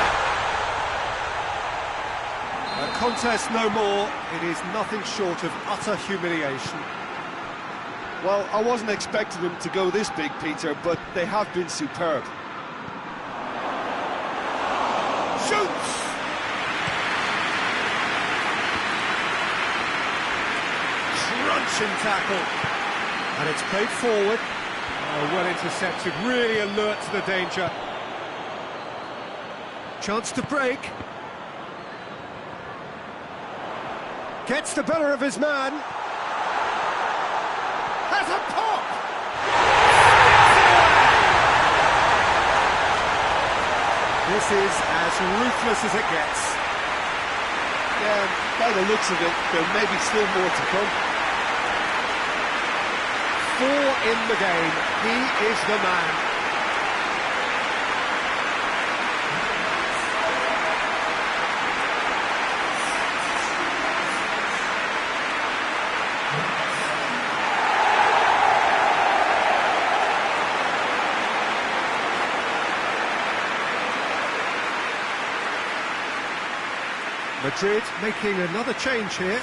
S1: A contest no more. It is nothing short of utter humiliation.
S2: Well, I wasn't expecting them to go this big, Peter, but they have been superb.
S1: Shoots! punching tackle. And it's played forward. Oh, well intercepted, really alert to the danger. Chance to break. Gets the better of his man. Has a pop! This is as ruthless as it gets.
S2: Yeah, by the looks of it, there may be still more to come.
S1: 4 in the game. He is the man. Madrid making another change here.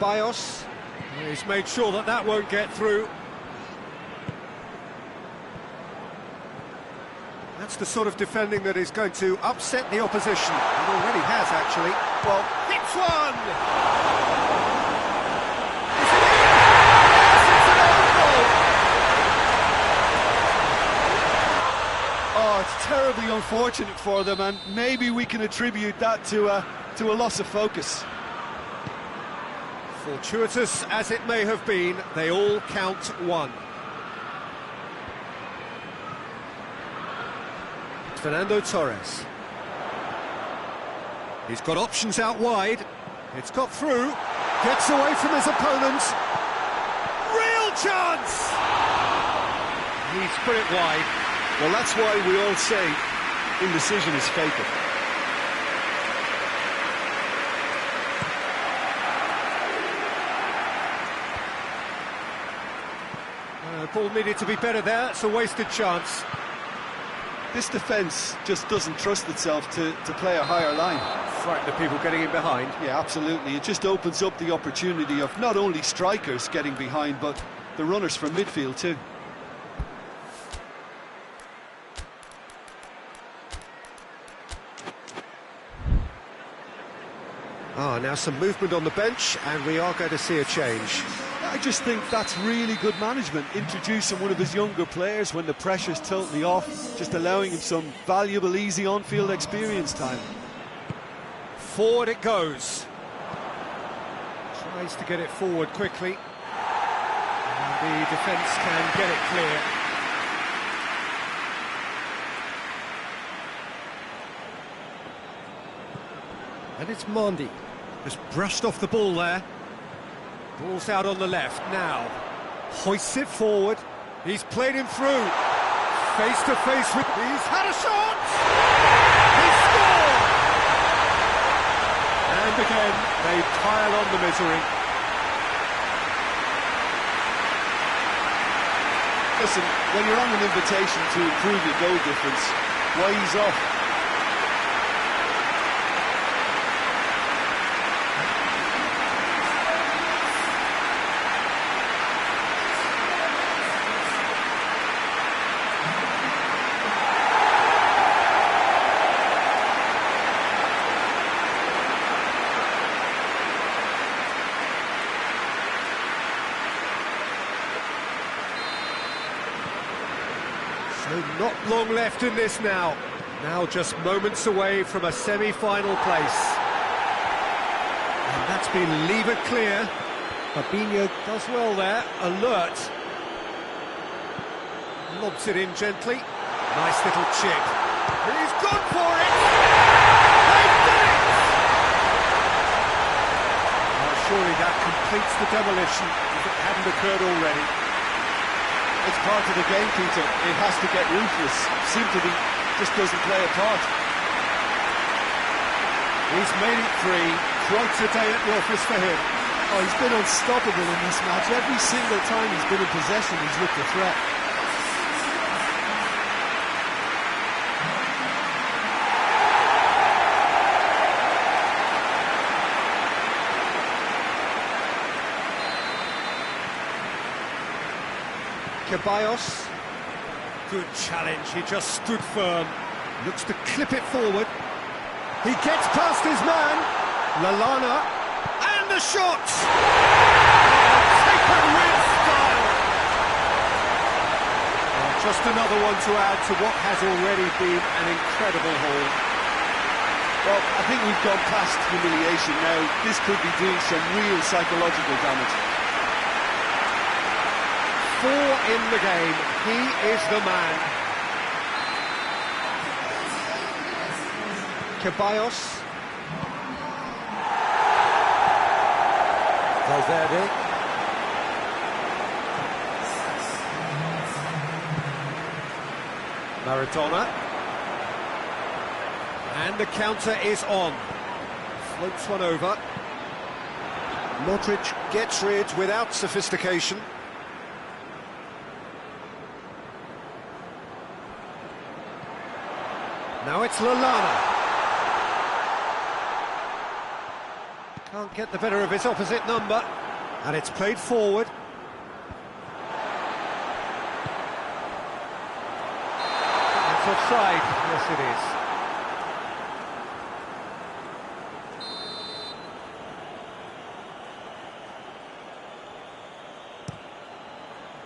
S1: Baiu. He's made sure that that won't get through. That's the sort of defending that is going to upset the opposition. It already has, actually. Well, hits one! Is it in? Yes, it's an own goal!
S2: Oh, it's terribly unfortunate for them, and maybe we can attribute that to a loss of focus.
S1: Fortuitous as it may have been, they all count one. Fernando Torres. He's got options out wide. It's got through. Gets away from his opponent. Real chance! He's put it wide.
S2: Well, that's why we all say indecision is fatal.
S1: Ball needed to be better there. It's a wasted chance.
S2: This defence just doesn't trust itself to play a higher line.
S1: Frighten the people getting in behind.
S2: Yeah, absolutely. It just opens up the opportunity of not only strikers getting behind, but the runners from midfield too.
S1: Now some movement on the bench, and we are going to see a change.
S2: I just think that's really good management, introducing one of his younger players when the pressure's totally off, just allowing him some valuable, easy on-field experience time.
S1: Forward it goes. Tries to get it forward quickly. And the defence can get it clear. And it's Mondi. Just brushed off the ball there. Ball's out on the left now. Hoists it forward. He's played him through. Face to face with... He's had a shot! He scored! And again, they pile on the misery.
S2: Listen, when you're on an invitation to improve your goal difference, why ease off?
S1: So not long left in this now. Now just moments away from a semi-final place. And that's been levered clear. Fabinho does well there, alert. Lobs it in gently. Nice little chip. He's gone for it! They've done it! Surely that completes the demolition if it hadn't occurred already.
S2: It's part of the game, Peter. It has to get ruthless. Simply just doesn't play a part.
S1: He's made it 3. Quite a day at the office for him.
S2: Oh, he's been unstoppable in this match. Every single time he's been in possession, he's looked a threat.
S1: Baiu. Good challenge, he just stood firm. Looks to clip it forward. He gets past his man. Lallana. And the shot! Taken with style. Just another one to add to what has already been an incredible haul.
S2: Well, I think we've gone past humiliation now. This could be doing some real psychological damage.
S1: 4 in the game. He is the man. Baiu. Valverde. Maradona. And the counter is on. Floats one over. Modric gets rid without sophistication. Now it's Lallana. Can't get the better of his opposite number. And it's played forward. It's offside. Yes, it is.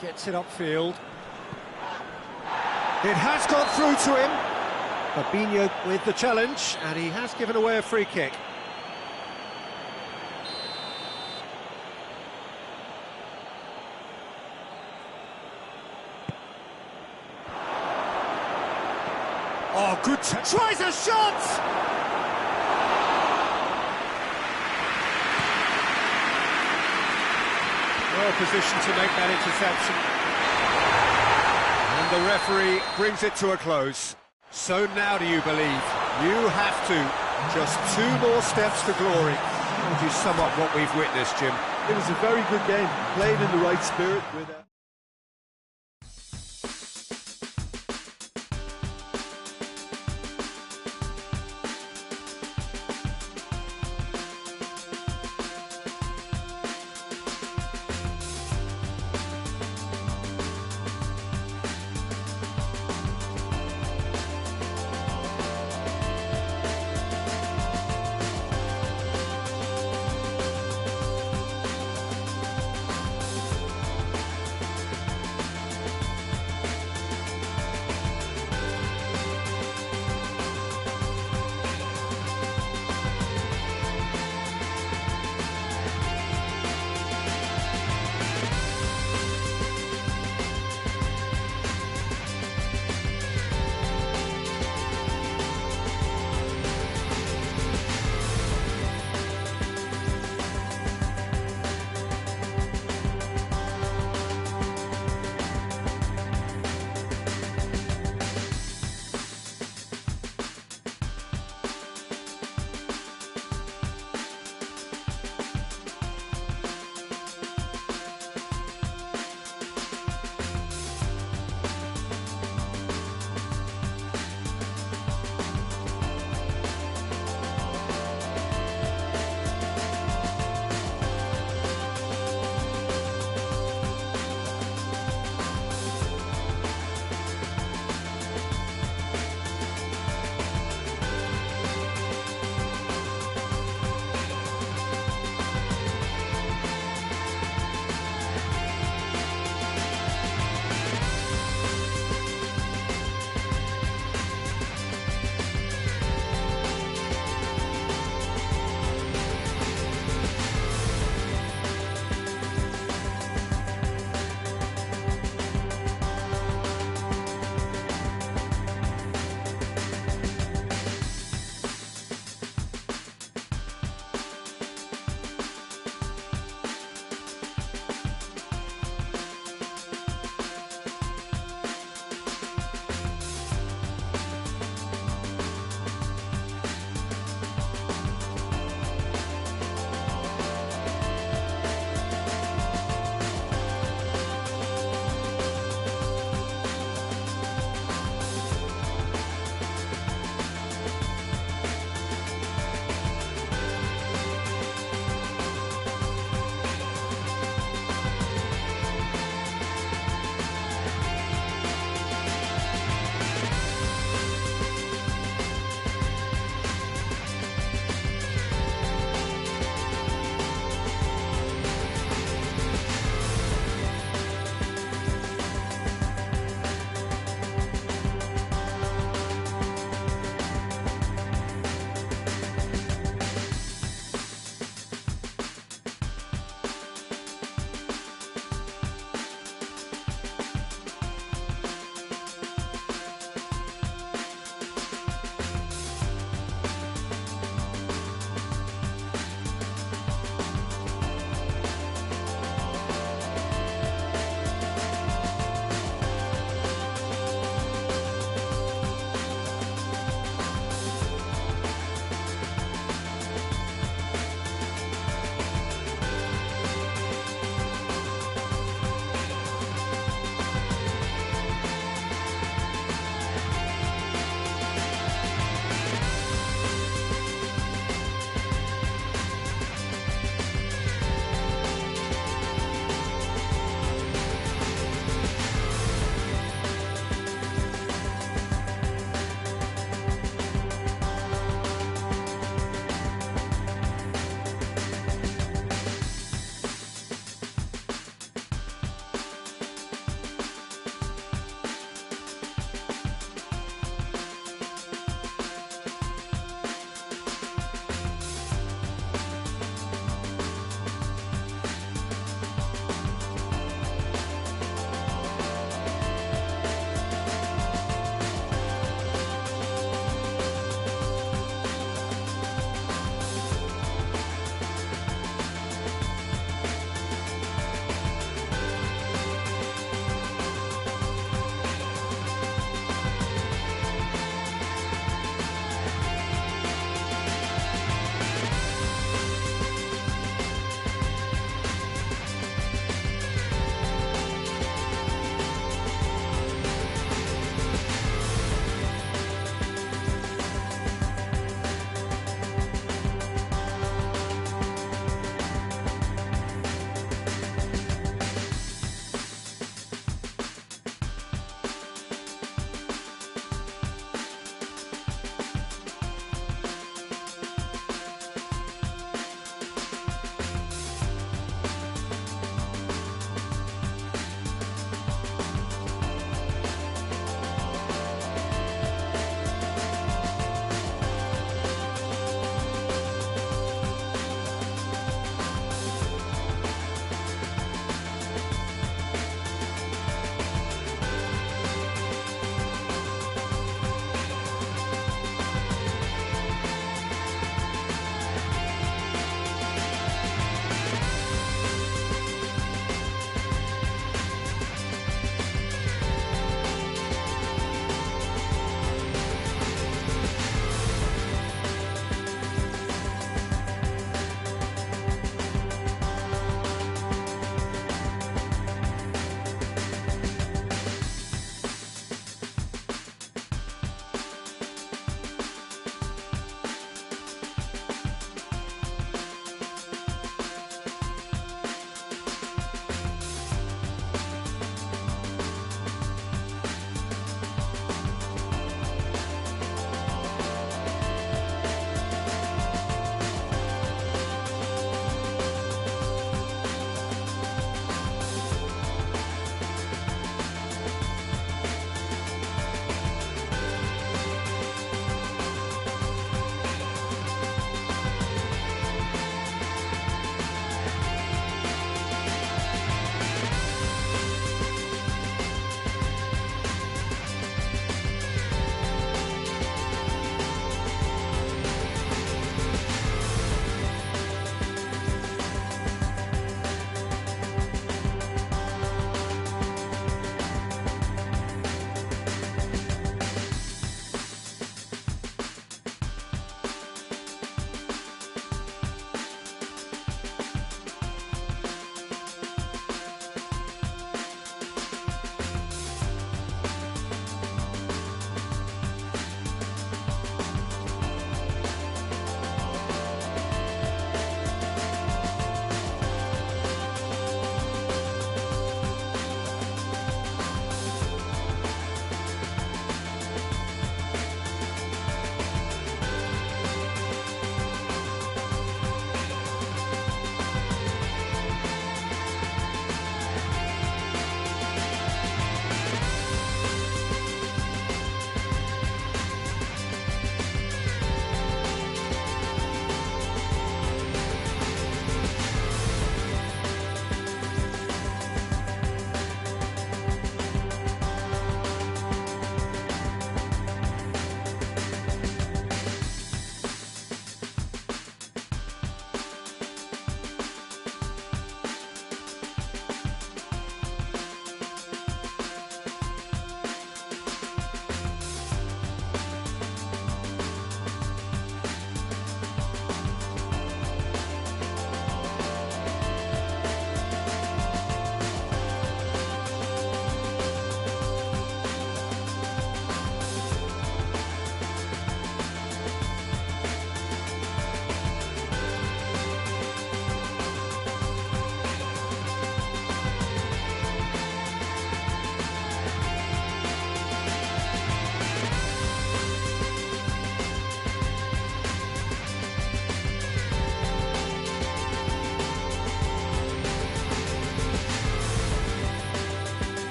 S1: Gets it upfield. It has got through to him. Baiu with the challenge, and he has given away a free kick. Oh, good tries a shot! Well positioned to make that interception. And the referee brings it to a close. So now do you believe? You have to. Just 2 more steps to glory. How would you sum up what we've witnessed, Jim?
S2: It was a very good game, played in the right spirit with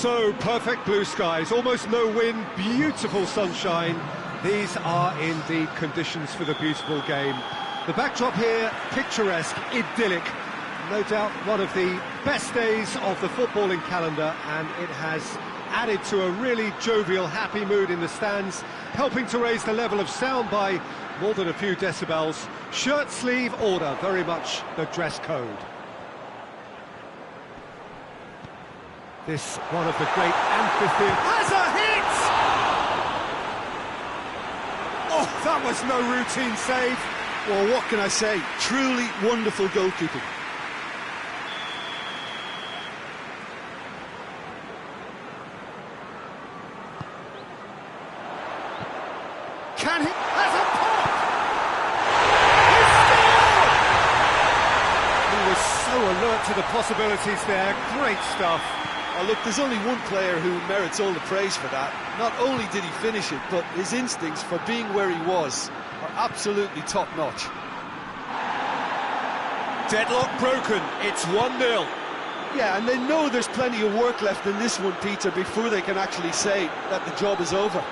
S1: So, perfect blue skies, almost no wind, beautiful sunshine. These are indeed conditions for the beautiful game. The backdrop here, picturesque, idyllic. No doubt one of the best days of the footballing calendar, and it has added to a really jovial, happy mood in the stands, helping to raise the level of sound by more than a few decibels. Shirt sleeve order, very much the dress code. This one of the great amphitheatres has a hit! Oh, that was no routine save.
S2: Well, what can I say? Truly wonderful goalkeeping.
S1: Can he? Has a pop! He scored! He was so alert to the possibilities there. Great stuff.
S2: Oh, look, there's only one player who merits all the praise for that. Not only did he finish it, but his instincts for being where he was are absolutely top-notch.
S1: Deadlock broken, it's 1-0.
S2: Yeah, and they know there's plenty of work left in this one, Peter, before they can actually say that the job is over.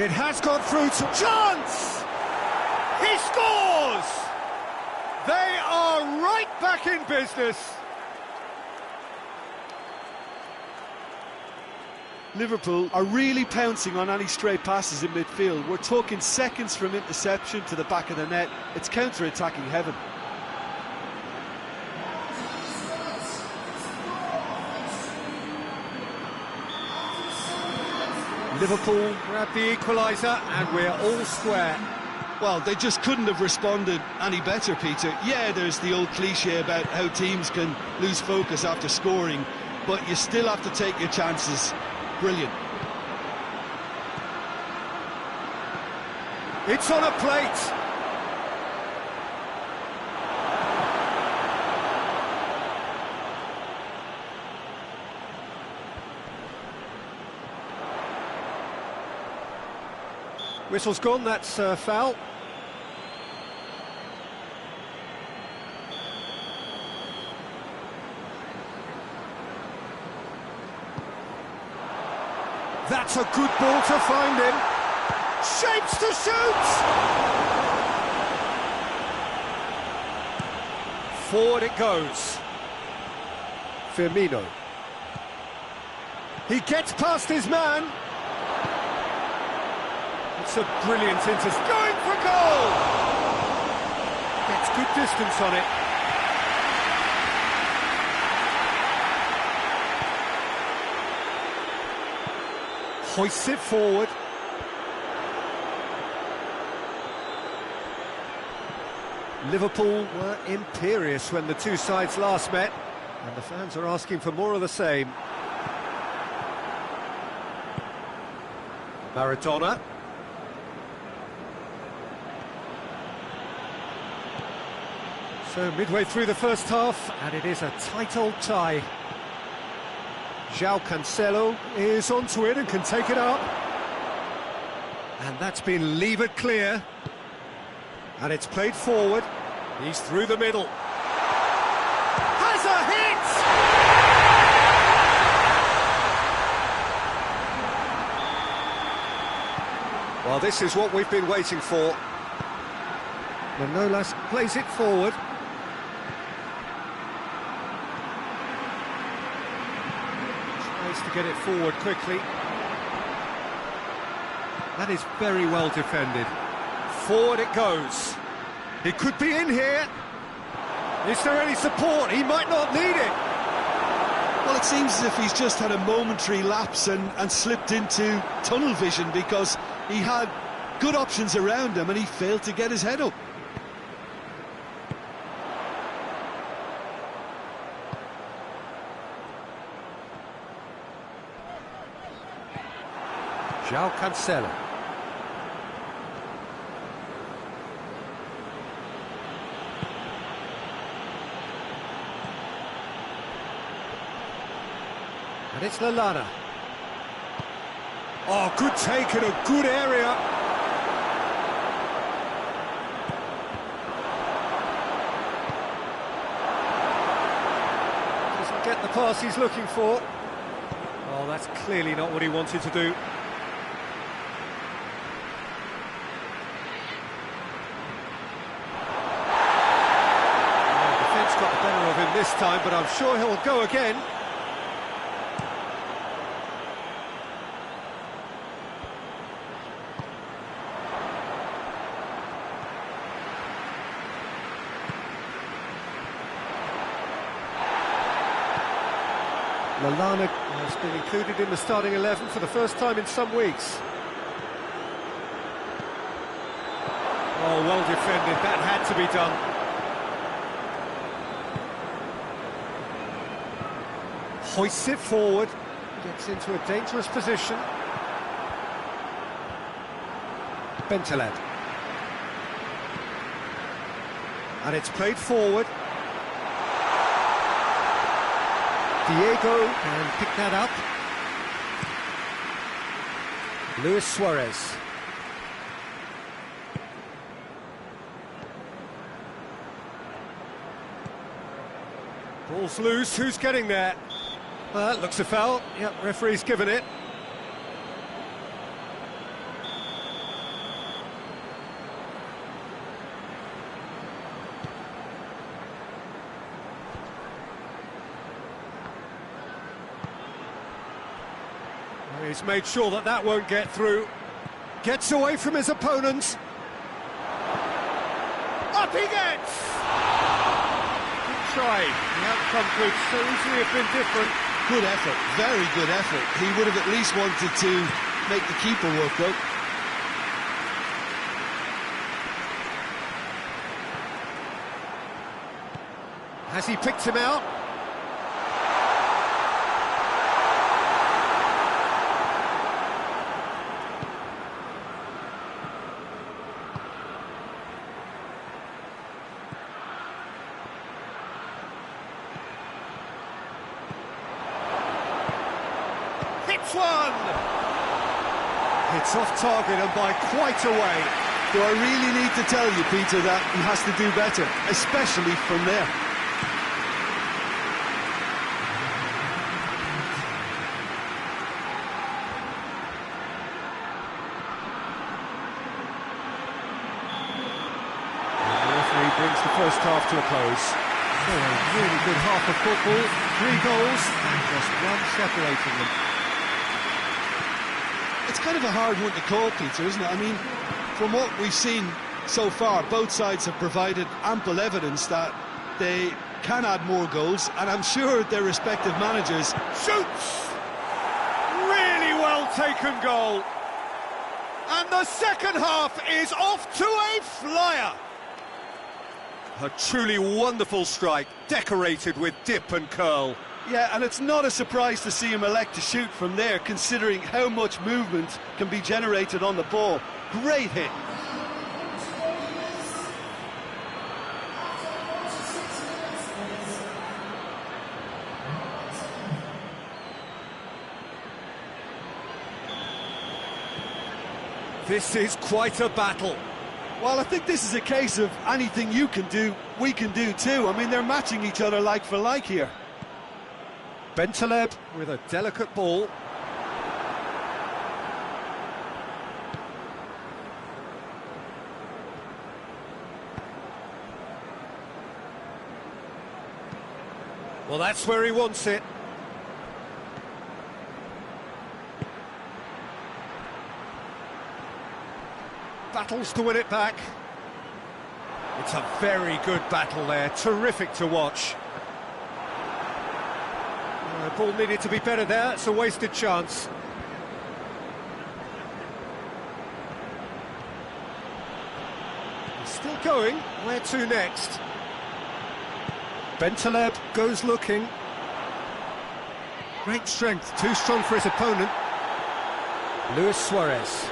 S1: It has gone through to chance! He scores! They are right back in business.
S2: Liverpool are really pouncing on any stray passes in midfield. We're talking seconds from interception to the back of the net. It's counter-attacking heaven.
S1: Liverpool grab the equaliser and we're all square.
S2: Well, they just couldn't have responded any better, Peter. Yeah, there's the old cliche about how teams can lose focus after scoring, but you still have to take your chances. Brilliant.
S1: It's on a plate. Whistle's gone, that's foul. That's a good ball to find him. Shapes to shoot! Forward it goes. Firmino. He gets past his man. It's a brilliant intercept. Going for goal! Gets good distance on it. Hoists it forward. Liverpool were imperious when the two sides last met, and the fans are asking for more of the same. Maradona. So midway through the first half, and it is a tight old tie. João Cancelo is onto it and can take it up. And that's been levered clear. And it's played forward. He's through the middle. Has a hit! Well, this is what we've been waiting for. Manolas plays it forward. Tries to get it forward quickly. That is very well defended. Forward it goes. He could be in here. Is there any support? He might not need it.
S2: Well, it seems as if he's just had a momentary lapse and slipped into tunnel vision, because he had good options around him and he failed to get his head up.
S1: João Cancelo. And it's Lallana. Oh, good take in a good area. the pass he's looking for. Oh, that's clearly not what he wanted to do. Defence got the better of him this time, but I'm sure he'll go again. Lallana has been included in the starting 11 for the first time in some weeks. Oh, well defended, that had to be done. Hoists it forward, gets into a dangerous position. Bentaleb. And it's played forward. Diego can pick that up. Luis Suarez. Ball's loose, who's getting there? Well, that looks a foul. Yep, referee's given it. He's made sure that that won't get through. Gets away from his opponents. Up he gets! Good try. The outcome could so easily have been different.
S2: Good effort, very good effort. He would have at least wanted to make the keeper work, though.
S1: Has he picked him out? One! It's off target and by quite a way.
S2: Do I really need to tell you, Peter, that he has to do better, especially from there?
S1: The referee brings the first half to a close. So a really good half of football, 3 goals and just one separating them.
S2: It's kind of a hard one to call, Peter, isn't it? I mean, from what we've seen so far, both sides have provided ample evidence that they can add more goals, and I'm sure their respective managers...
S1: Shoots! Really well taken goal. And the second half is off to a flyer. A truly wonderful strike, decorated with dip and curl.
S2: Yeah, and it's not a surprise to see him elect to shoot from there, considering how much movement can be generated on the ball. Great hit.
S1: This is quite a battle.
S2: Well, I think this is a case of anything you can do, we can do too. I mean, they're matching each other like for like here.
S1: Bentaleb with a delicate ball. Well, that's where he wants it. Battles to win it back. It's a very good battle there, terrific to watch. The ball needed to be better there, it's a wasted chance. He's still going, where to next? Bentaleb goes looking. Great strength, too strong for his opponent. Luis Suarez.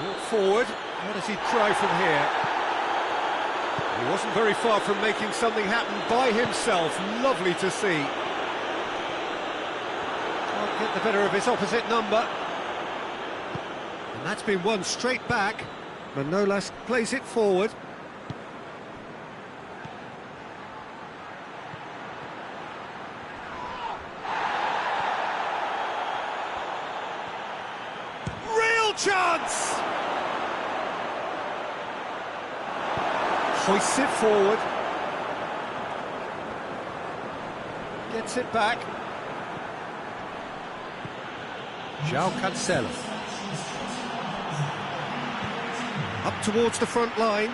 S1: Brought forward, what does he try from here? He wasn't very far from making something happen by himself, lovely to see. Can't get the better of his opposite number. And that's been won straight back. Manolas plays it forward. Hoists it forward. Gets it back. João Cancelo. Up towards the front line.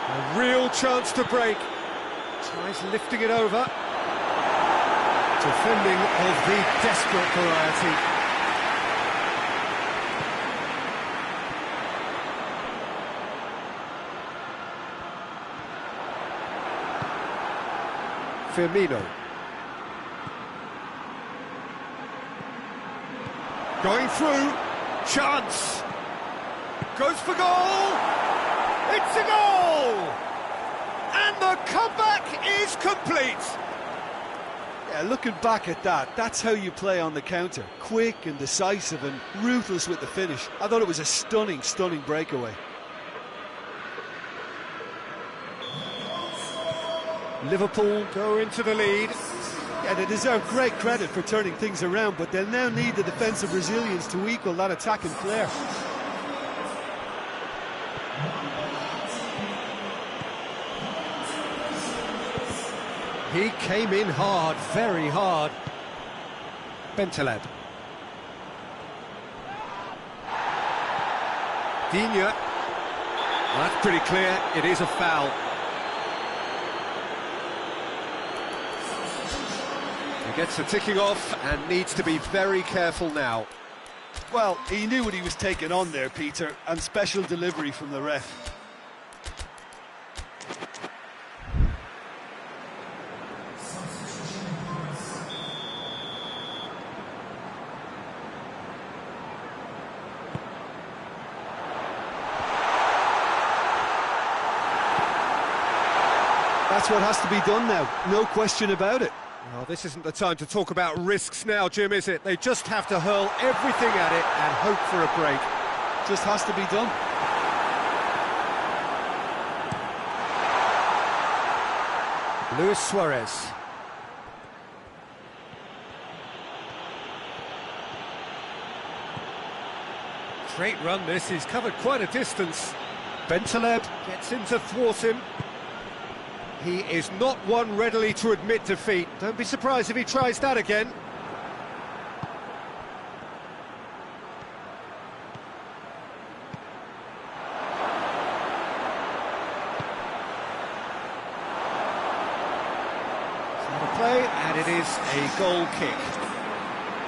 S1: A real chance to break. Tries lifting it over. Defending of the desperate variety. Firmino. Going through. Chance. Goes for goal. It's a goal! And the comeback is complete.
S2: Yeah, looking back at that, that's how you play on the counter. Quick and decisive and ruthless with the finish. I thought it was a stunning, stunning breakaway.
S1: Liverpool go into the lead.
S2: Yeah, they deserve great credit for turning things around, but they'll now need the defensive resilience to equal that attacking flair.
S1: He came in hard, very hard. Bentaleb. Digne. Well, that's pretty clear, it is a foul. He gets the ticking off and needs to be very careful now.
S2: Well, he knew what he was taking on there, Peter, and special delivery from the ref. That's what has to be done now, no question about it.
S1: Well, this isn't the time to talk about risks now, Jim, is it? They just have to hurl everything at it and hope for a break.
S2: Just has to be done.
S1: Luis Suarez. Great run this, he's covered quite a distance. Bentaleb gets in to thwart him. He is not one readily to admit defeat. Don't be surprised if he tries that again. It's not a play, and it is a goal kick.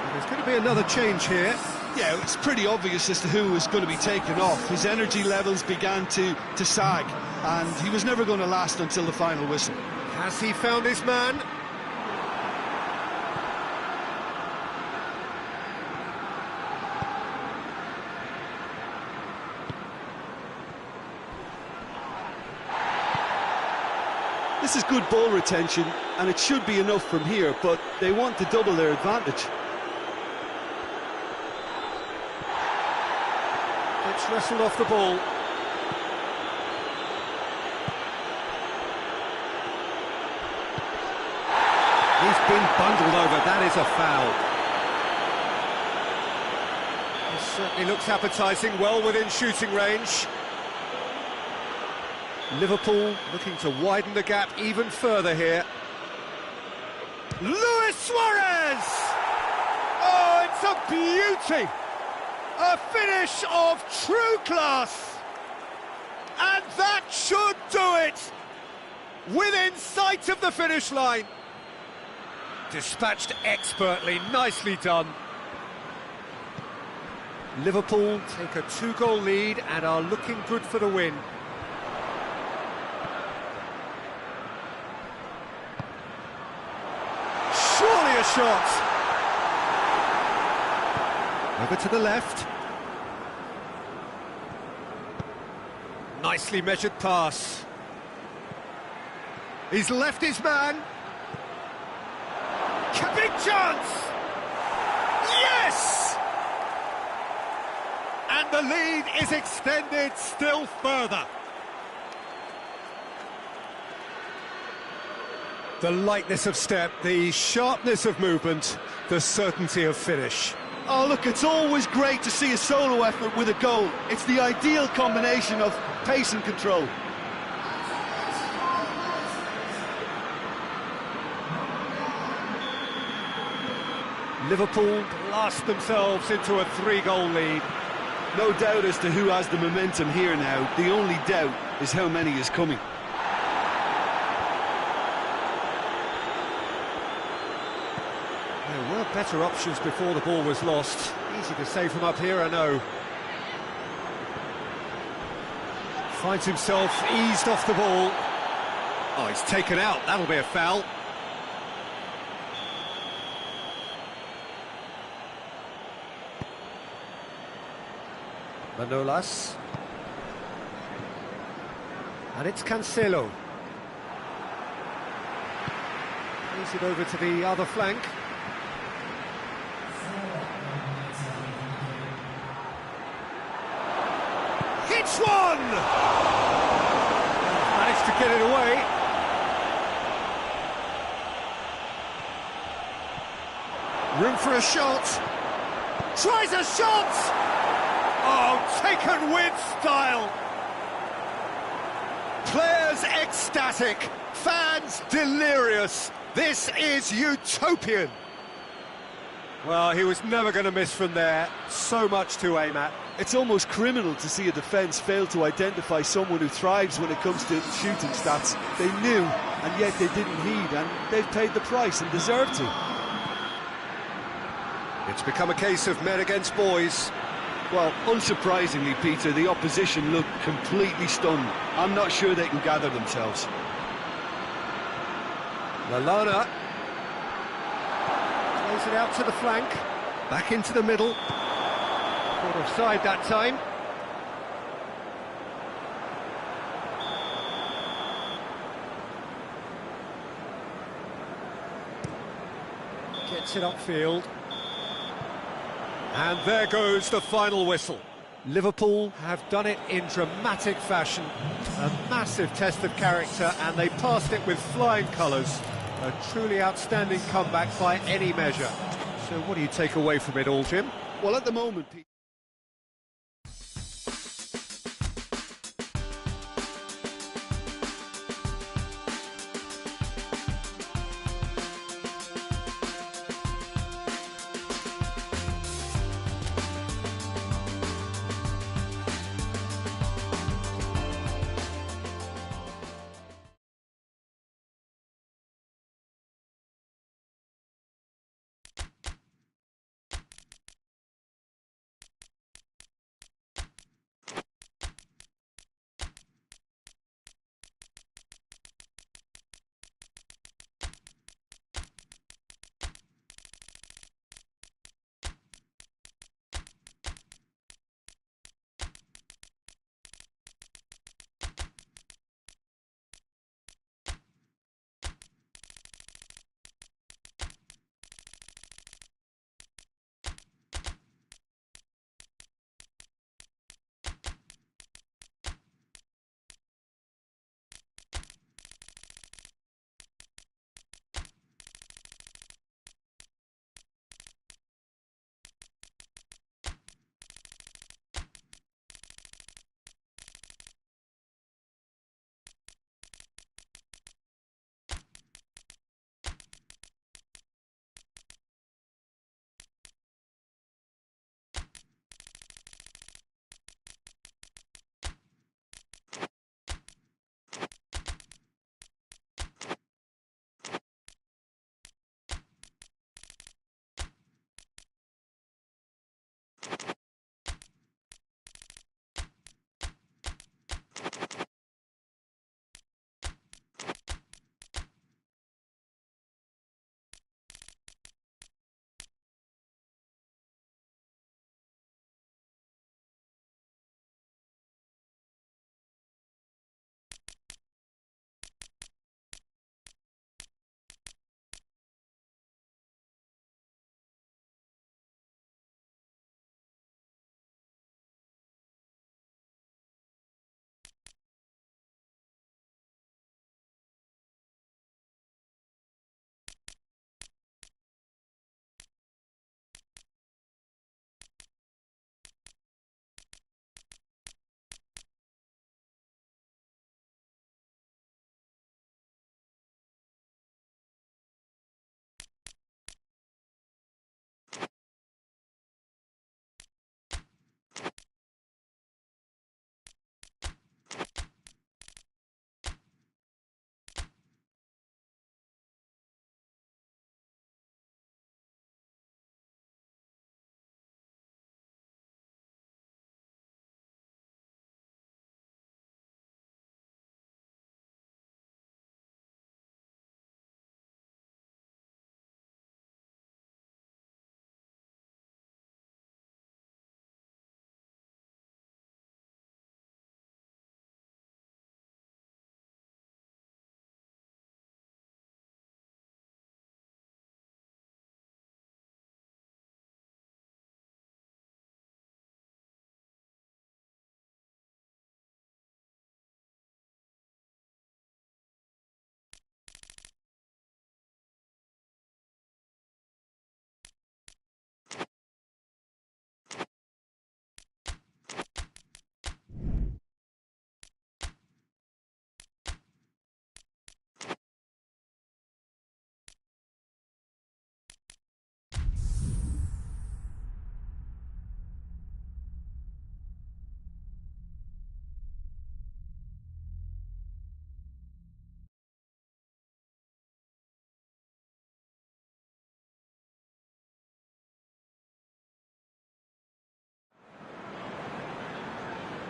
S1: And there's going to be another change here.
S2: Yeah, it's pretty obvious as to who was going to be taken off. His energy levels began to sag, and he was never going to last until the final whistle.
S1: Has he found his man?
S2: This is good ball retention, and it should be enough from here, but they want to double their advantage.
S1: It's wrestled off the ball. He's been bundled over, that is a foul. This certainly looks appetising, well within shooting range. Liverpool looking to widen the gap even further here. Luis Suarez! Oh, it's a beauty! A finish of true class! And that should do it! Within sight of the finish line. Dispatched expertly, nicely done. Liverpool take a 2-goal lead and are looking good for the win. Surely a shot! Over to the left. Nicely measured pass. He's left his man. Big chance! Yes! And the lead is extended still further. The lightness of step, the sharpness of movement, the certainty of finish.
S2: Oh, look, it's always great to see a solo effort with a goal. It's the ideal combination of pace and control.
S1: Liverpool blast themselves into a 3-goal lead.
S2: No doubt as to who has the momentum here now. The only doubt is how many is coming.
S1: There were better options before the ball was lost. Easy to say from up here, I know. Finds himself eased off the ball. Oh, he's taken out. That'll be a foul. Manolas. And it's Cancelo. Plays it over to the other flank. Hits one! Managed to get it away. Room for a shot. Tries a shot! Oh, taken with style! Players ecstatic, fans delirious. This is utopian. Well, he was never going to miss from there. So much to aim at.
S2: It's almost criminal to see a defence fail to identify someone who thrives when it comes to shooting stats. They knew, and yet they didn't heed, and they've paid the price and deserve to.
S1: It's become a case of men against boys.
S2: Well, unsurprisingly, Peter, the opposition look completely stunned. I'm not sure they can gather themselves.
S1: Lallana plays it out to the flank, back into the middle. Caught offside that time. Gets it upfield. And there goes the final whistle. Liverpool have done it in dramatic fashion. A massive test of character, and they passed it with flying colours. A truly outstanding comeback by any measure. So what do you take away from it all, Jim?
S2: Well, at the moment, Peter,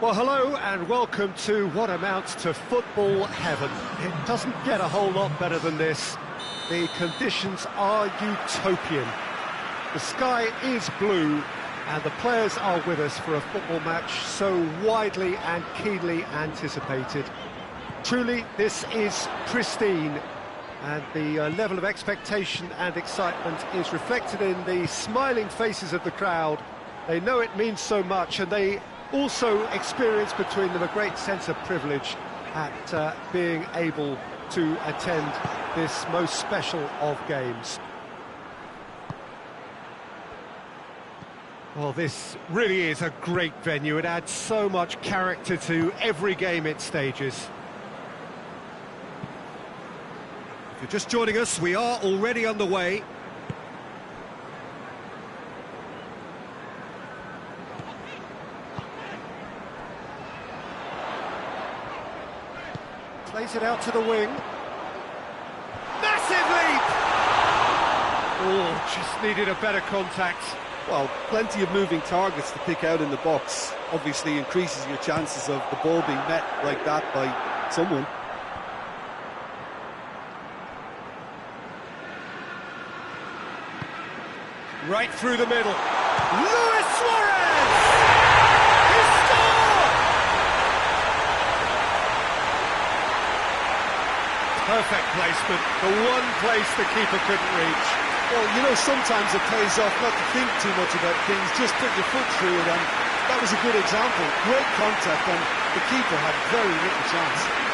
S1: Well, hello and welcome to what amounts to football heaven. It doesn't get a whole lot better than this. The conditions are utopian. The sky is blue and the players are with us for a football match so widely and keenly anticipated. Truly, this is pristine, and the level of expectation and excitement is reflected in the smiling faces of the crowd. They know it means so much, and they also experience between them a great sense of privilege at being able to attend this most special of games. Well, this really is a great venue. It adds so much character to every game it stages. If you're just joining us, we are already underway. Plays it out to the wing. Massive leap! Oh, just needed a better contact.
S2: Well, plenty of moving targets to pick out in the box. Obviously increases your chances of the ball being met like that by someone.
S1: Right through the middle. Luis Suarez! He scored! Perfect placement, the one place the keeper couldn't reach.
S2: Well, you know, sometimes it pays off not to think too much about things, just put your foot through it, and that was a good example. Great contact, and the keeper had very little chance.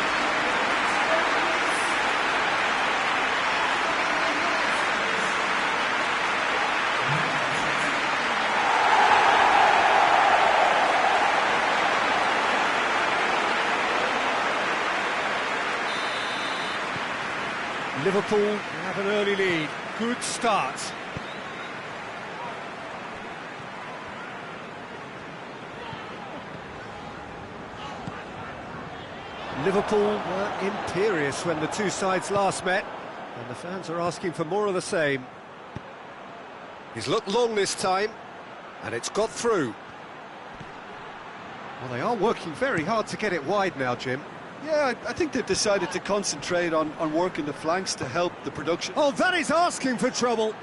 S1: Liverpool have an early lead. Good start. Liverpool were imperious when the two sides last met, and the fans are asking for more of the same. He's looked long this time, and it's got through. Well, they are working very hard to get it wide now, Jim.
S2: Yeah, I think they've decided to concentrate on working the flanks to help the production.
S1: Oh, that is asking for trouble.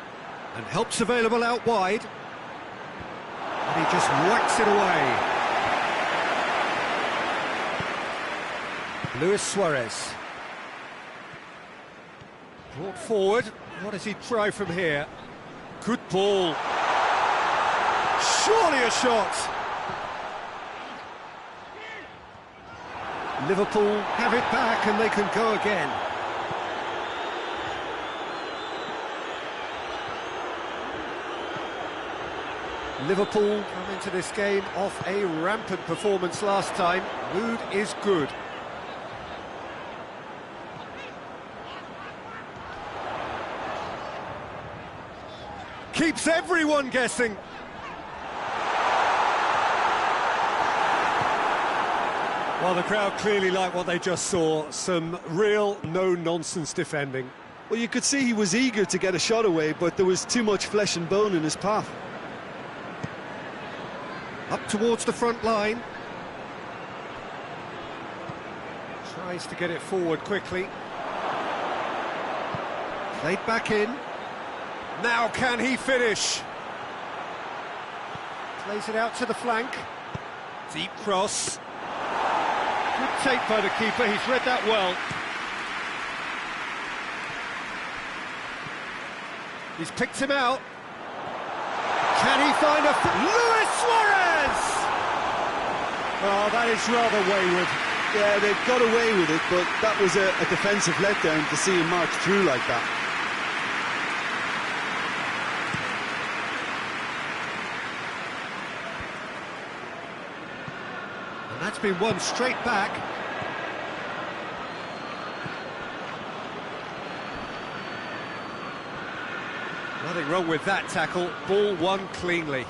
S1: And help's available out wide. And he just whacks it away. Luis Suarez. Brought forward. What does he try from here? Good ball. Surely a shot. Liverpool have it back and they can go again. Liverpool come into this game off a rampant performance last time. Mood is good. Keeps everyone guessing. Well, the crowd clearly like what they just saw. Some real no-nonsense defending.
S2: Well, you could see he was eager to get a shot away, but there was too much flesh and bone in his path.
S1: Up towards the front line. Tries to get it forward quickly. Played back in. Now can he finish? Plays it out to the flank. Deep cross. Good take by the keeper, he's read that well. He's picked him out. Can he find a... Luis Suarez! Oh, that is rather wayward.
S2: Yeah, they've got away with it, but that was a defensive letdown to see him march through like that.
S1: And that's been won straight back. Nothing wrong with that tackle, ball won cleanly.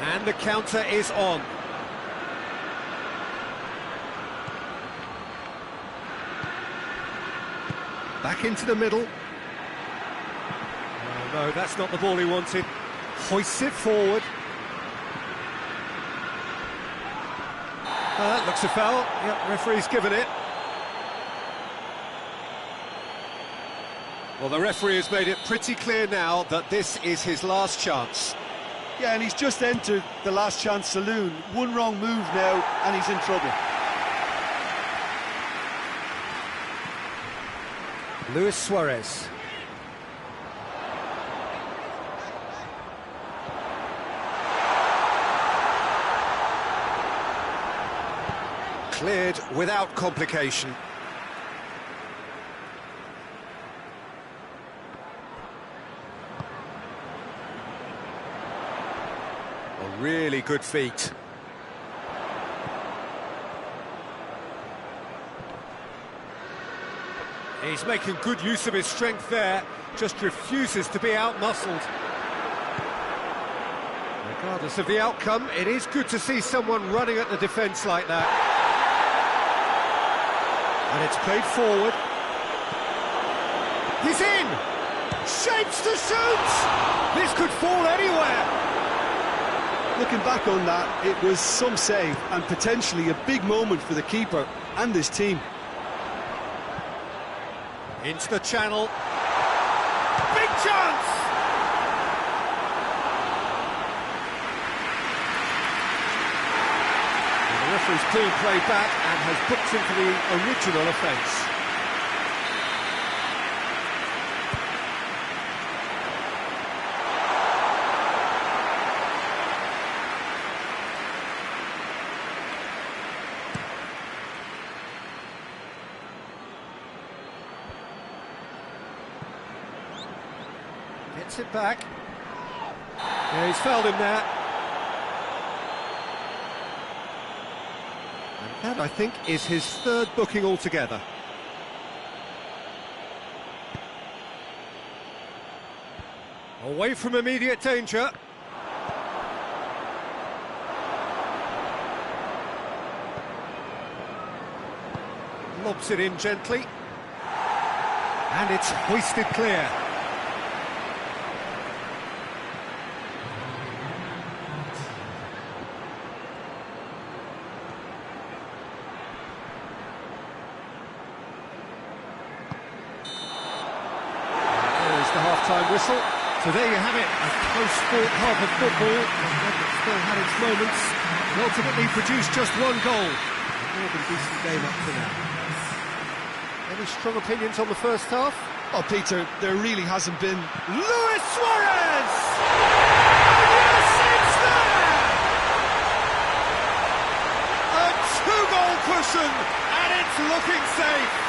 S1: And the counter is on. Back into the middle. Oh, no, that's not the ball he wanted. Hoists it forward. Oh, that looks a foul. Yep, referee's given it. Well, the referee has made it pretty clear now that this is his last chance.
S2: Yeah, and he's just entered the last chance saloon. One wrong move now, and he's in trouble.
S1: Luis Suarez. Cleared without complication. A really good feat. He's making good use of his strength there, just refuses to be out-muscled. Regardless of the outcome, it is good to see someone running at the defence like that. And it's played forward. He's in! Shapes to shoot! This could fall anywhere!
S2: Looking back on that, it was some save and potentially a big moment for the keeper and his team.
S1: Into the channel. Big chance! And the referee's pulled play back and has booked him for the original offence. Gets it back. Yeah, he's fouled him there. And that, I think, is his third booking altogether. Away from immediate danger. Lobs it in gently. And it's hoisted clear. The half-time whistle. So there you have it, a close-fought half of football, that still had its moments, and ultimately produced just one goal. More than a decent game up to now. Any strong opinions on the first half?
S2: Oh, Peter, there really hasn't been...
S1: Luis Suarez! Yes, it's there! A two-goal cushion, and it's looking safe.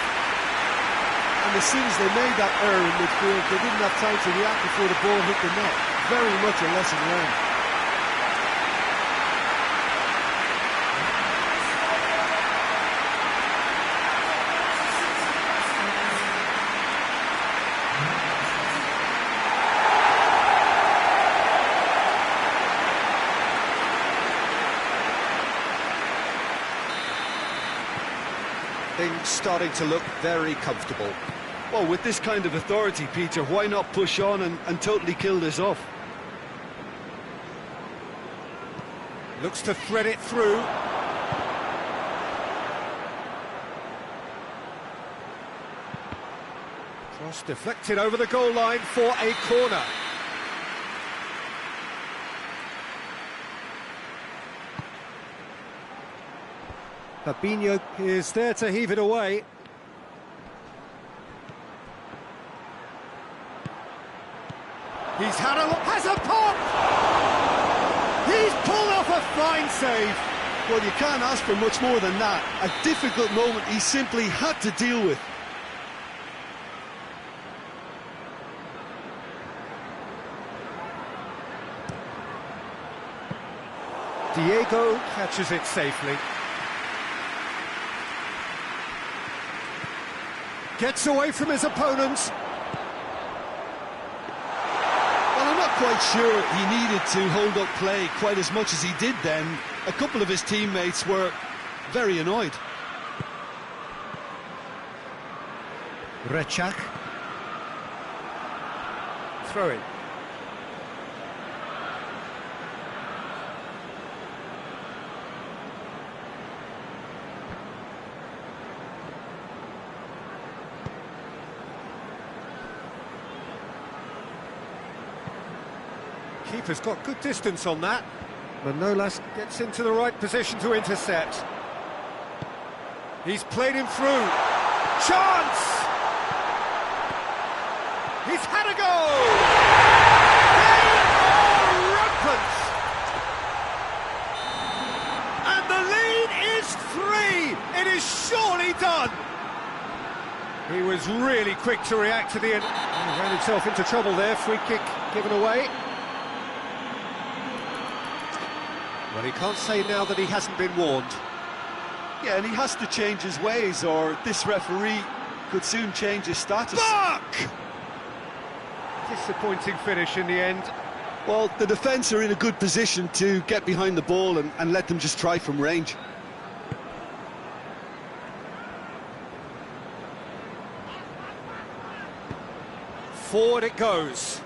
S2: And as soon as they made that error in midfield, they didn't have time to react before the ball hit the net. Very much a lesson learned.
S1: Things starting to look very comfortable.
S2: Well, with this kind of authority, Peter, why not push on and totally kill this off?
S1: Looks to thread it through. Cross deflected over the goal line for a corner. Fabinho is there to heave it away. Has a pop! He's pulled off a fine save.
S2: Well, you can't ask for much more than that. A difficult moment he simply had to deal with.
S1: Diego catches it safely. Gets away from his opponents.
S2: Well, I'm not quite sure he needed to hold up play quite as much as he did then. A couple of his teammates were very annoyed.
S1: Rechak. Throw it. Keeper's got good distance on that. Manolas gets into the right position to intercept. He's played him through. Chance! He's had a go! They are rampant! And the lead is 3! It is surely done! He was really quick to react to the end. He ran himself into trouble there. Free kick given away. Well, he can't say now that he hasn't been warned.
S2: Yeah, and he has to change his ways, or this referee could soon change his status.
S1: Buck! Disappointing finish in the end.
S2: Well, the defence are in a good position to get behind the ball and let them just try from range.
S1: Forward it goes.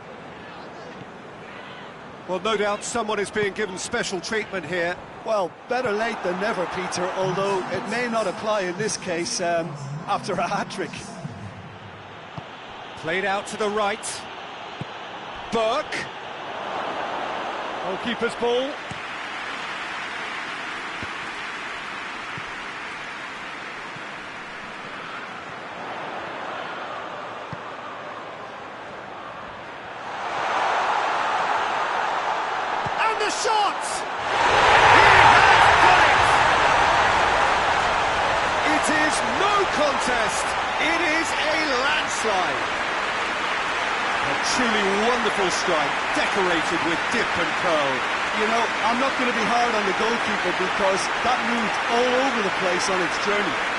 S1: Well, no doubt someone is being given special treatment here.
S2: Well, better late than never, Peter, although it may not apply in this case after a hat-trick.
S1: Played out to the right. Burke. Goalkeeper's ball. The shot! He has got it! It is no contest. It is a landslide. A truly wonderful strike, decorated with dip and curl.
S2: You know, I'm not going to be hard on the goalkeeper because that moved all over the place on its journey.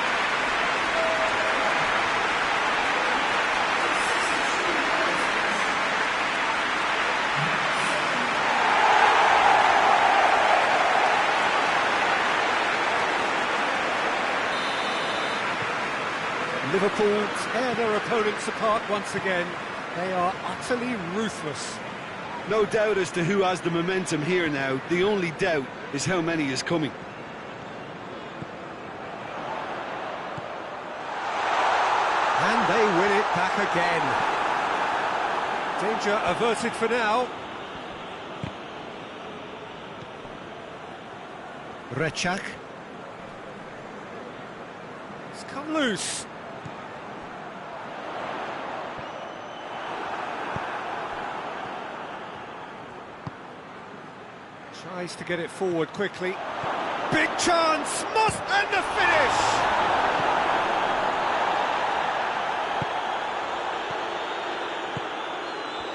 S1: Liverpool tear their opponents apart once again. They are utterly ruthless.
S2: No doubt as to who has the momentum here now. The only doubt is how many is coming.
S1: And they win it back again. Danger averted for now. Rechak. It's come loose. Tries to get it forward quickly. Big chance! Must end the finish!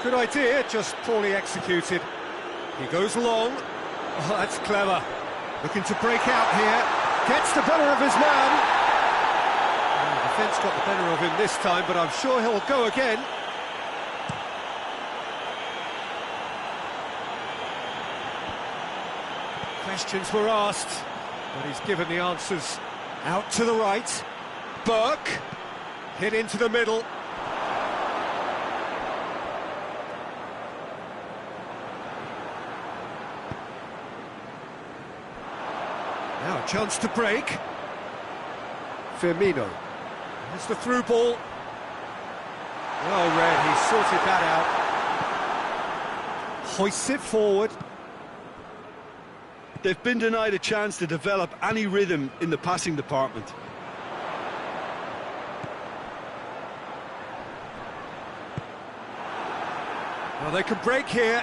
S1: Good idea, just poorly executed. He goes long. Oh, that's clever. Looking to break out here. Gets the better of his man. Oh, the defence got the better of him this time, but I'm sure he'll go again. Questions were asked, but he's given the answers. Out to the right. Burke, hit into the middle. Now a chance to break. Firmino. It's the through ball. Well read, he sorted that out. Hoists it forward.
S2: They've been denied a chance to develop any rhythm in the passing department.
S1: Well, they can break here.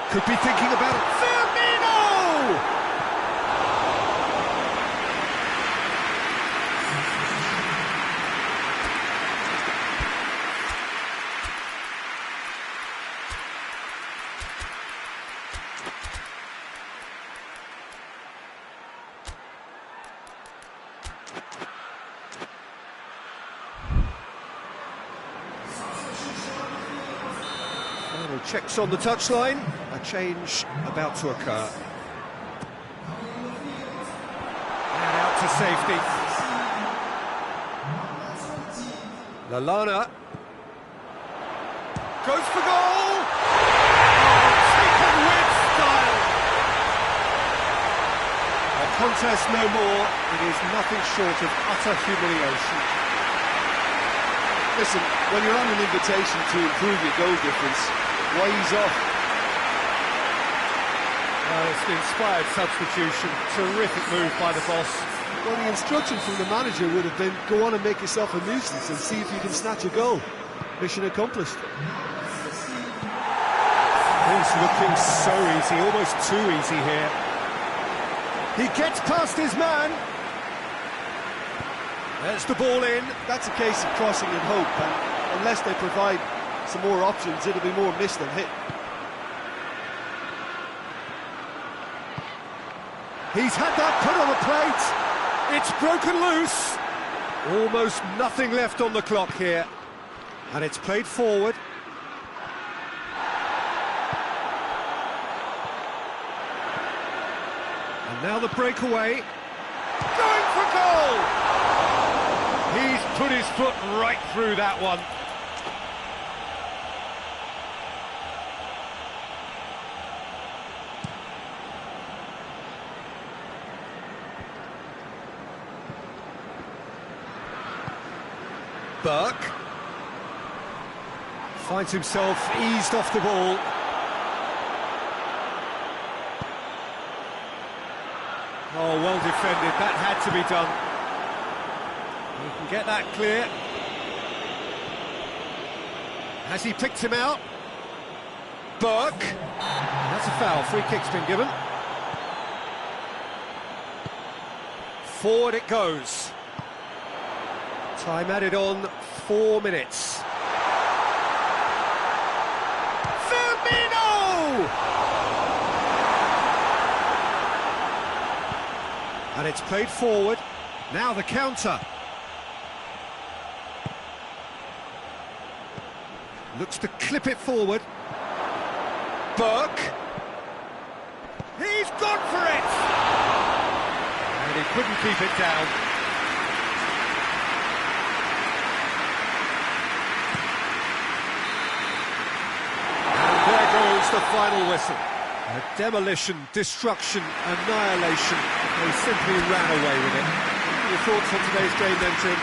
S1: Could be thinking about it. Firmino! Final checks on the touchline. A change about to occur. And out to safety. Lallana. Goes for goal! Oh, taken with style! A contest no more. It is nothing short of utter humiliation.
S2: Listen, when you're on an invitation to improve your goal difference, why ease off?
S1: It's an inspired substitution. Terrific move by the boss.
S2: Well, the instruction from the manager would have been, go on and make yourself a nuisance and see if you can snatch a goal. Mission accomplished.
S1: He's looking so easy, almost too easy here. He gets past his man. There's the ball in.
S2: That's a case of crossing in hope, and unless they provide some more options, it'll be more miss than hit.
S1: He's had that put on a plate. It's broken loose. Almost nothing left on the clock here. And it's played forward. And now the breakaway. Going for goal! He's put his foot right through that one. Burke finds himself eased off the ball. Oh, well defended. That had to be done. He can get that clear. Has he picked him out? Burke. That's a foul. Free kick's been given. Forward it goes. Time added on, 4 minutes. Firmino! And it's played forward. Now the counter. Looks to clip it forward. Burke. He's gone for it! And he couldn't keep it down. The final whistle. A demolition, destruction, annihilation. They simply ran away with it. Your thoughts on today's game then, Tim?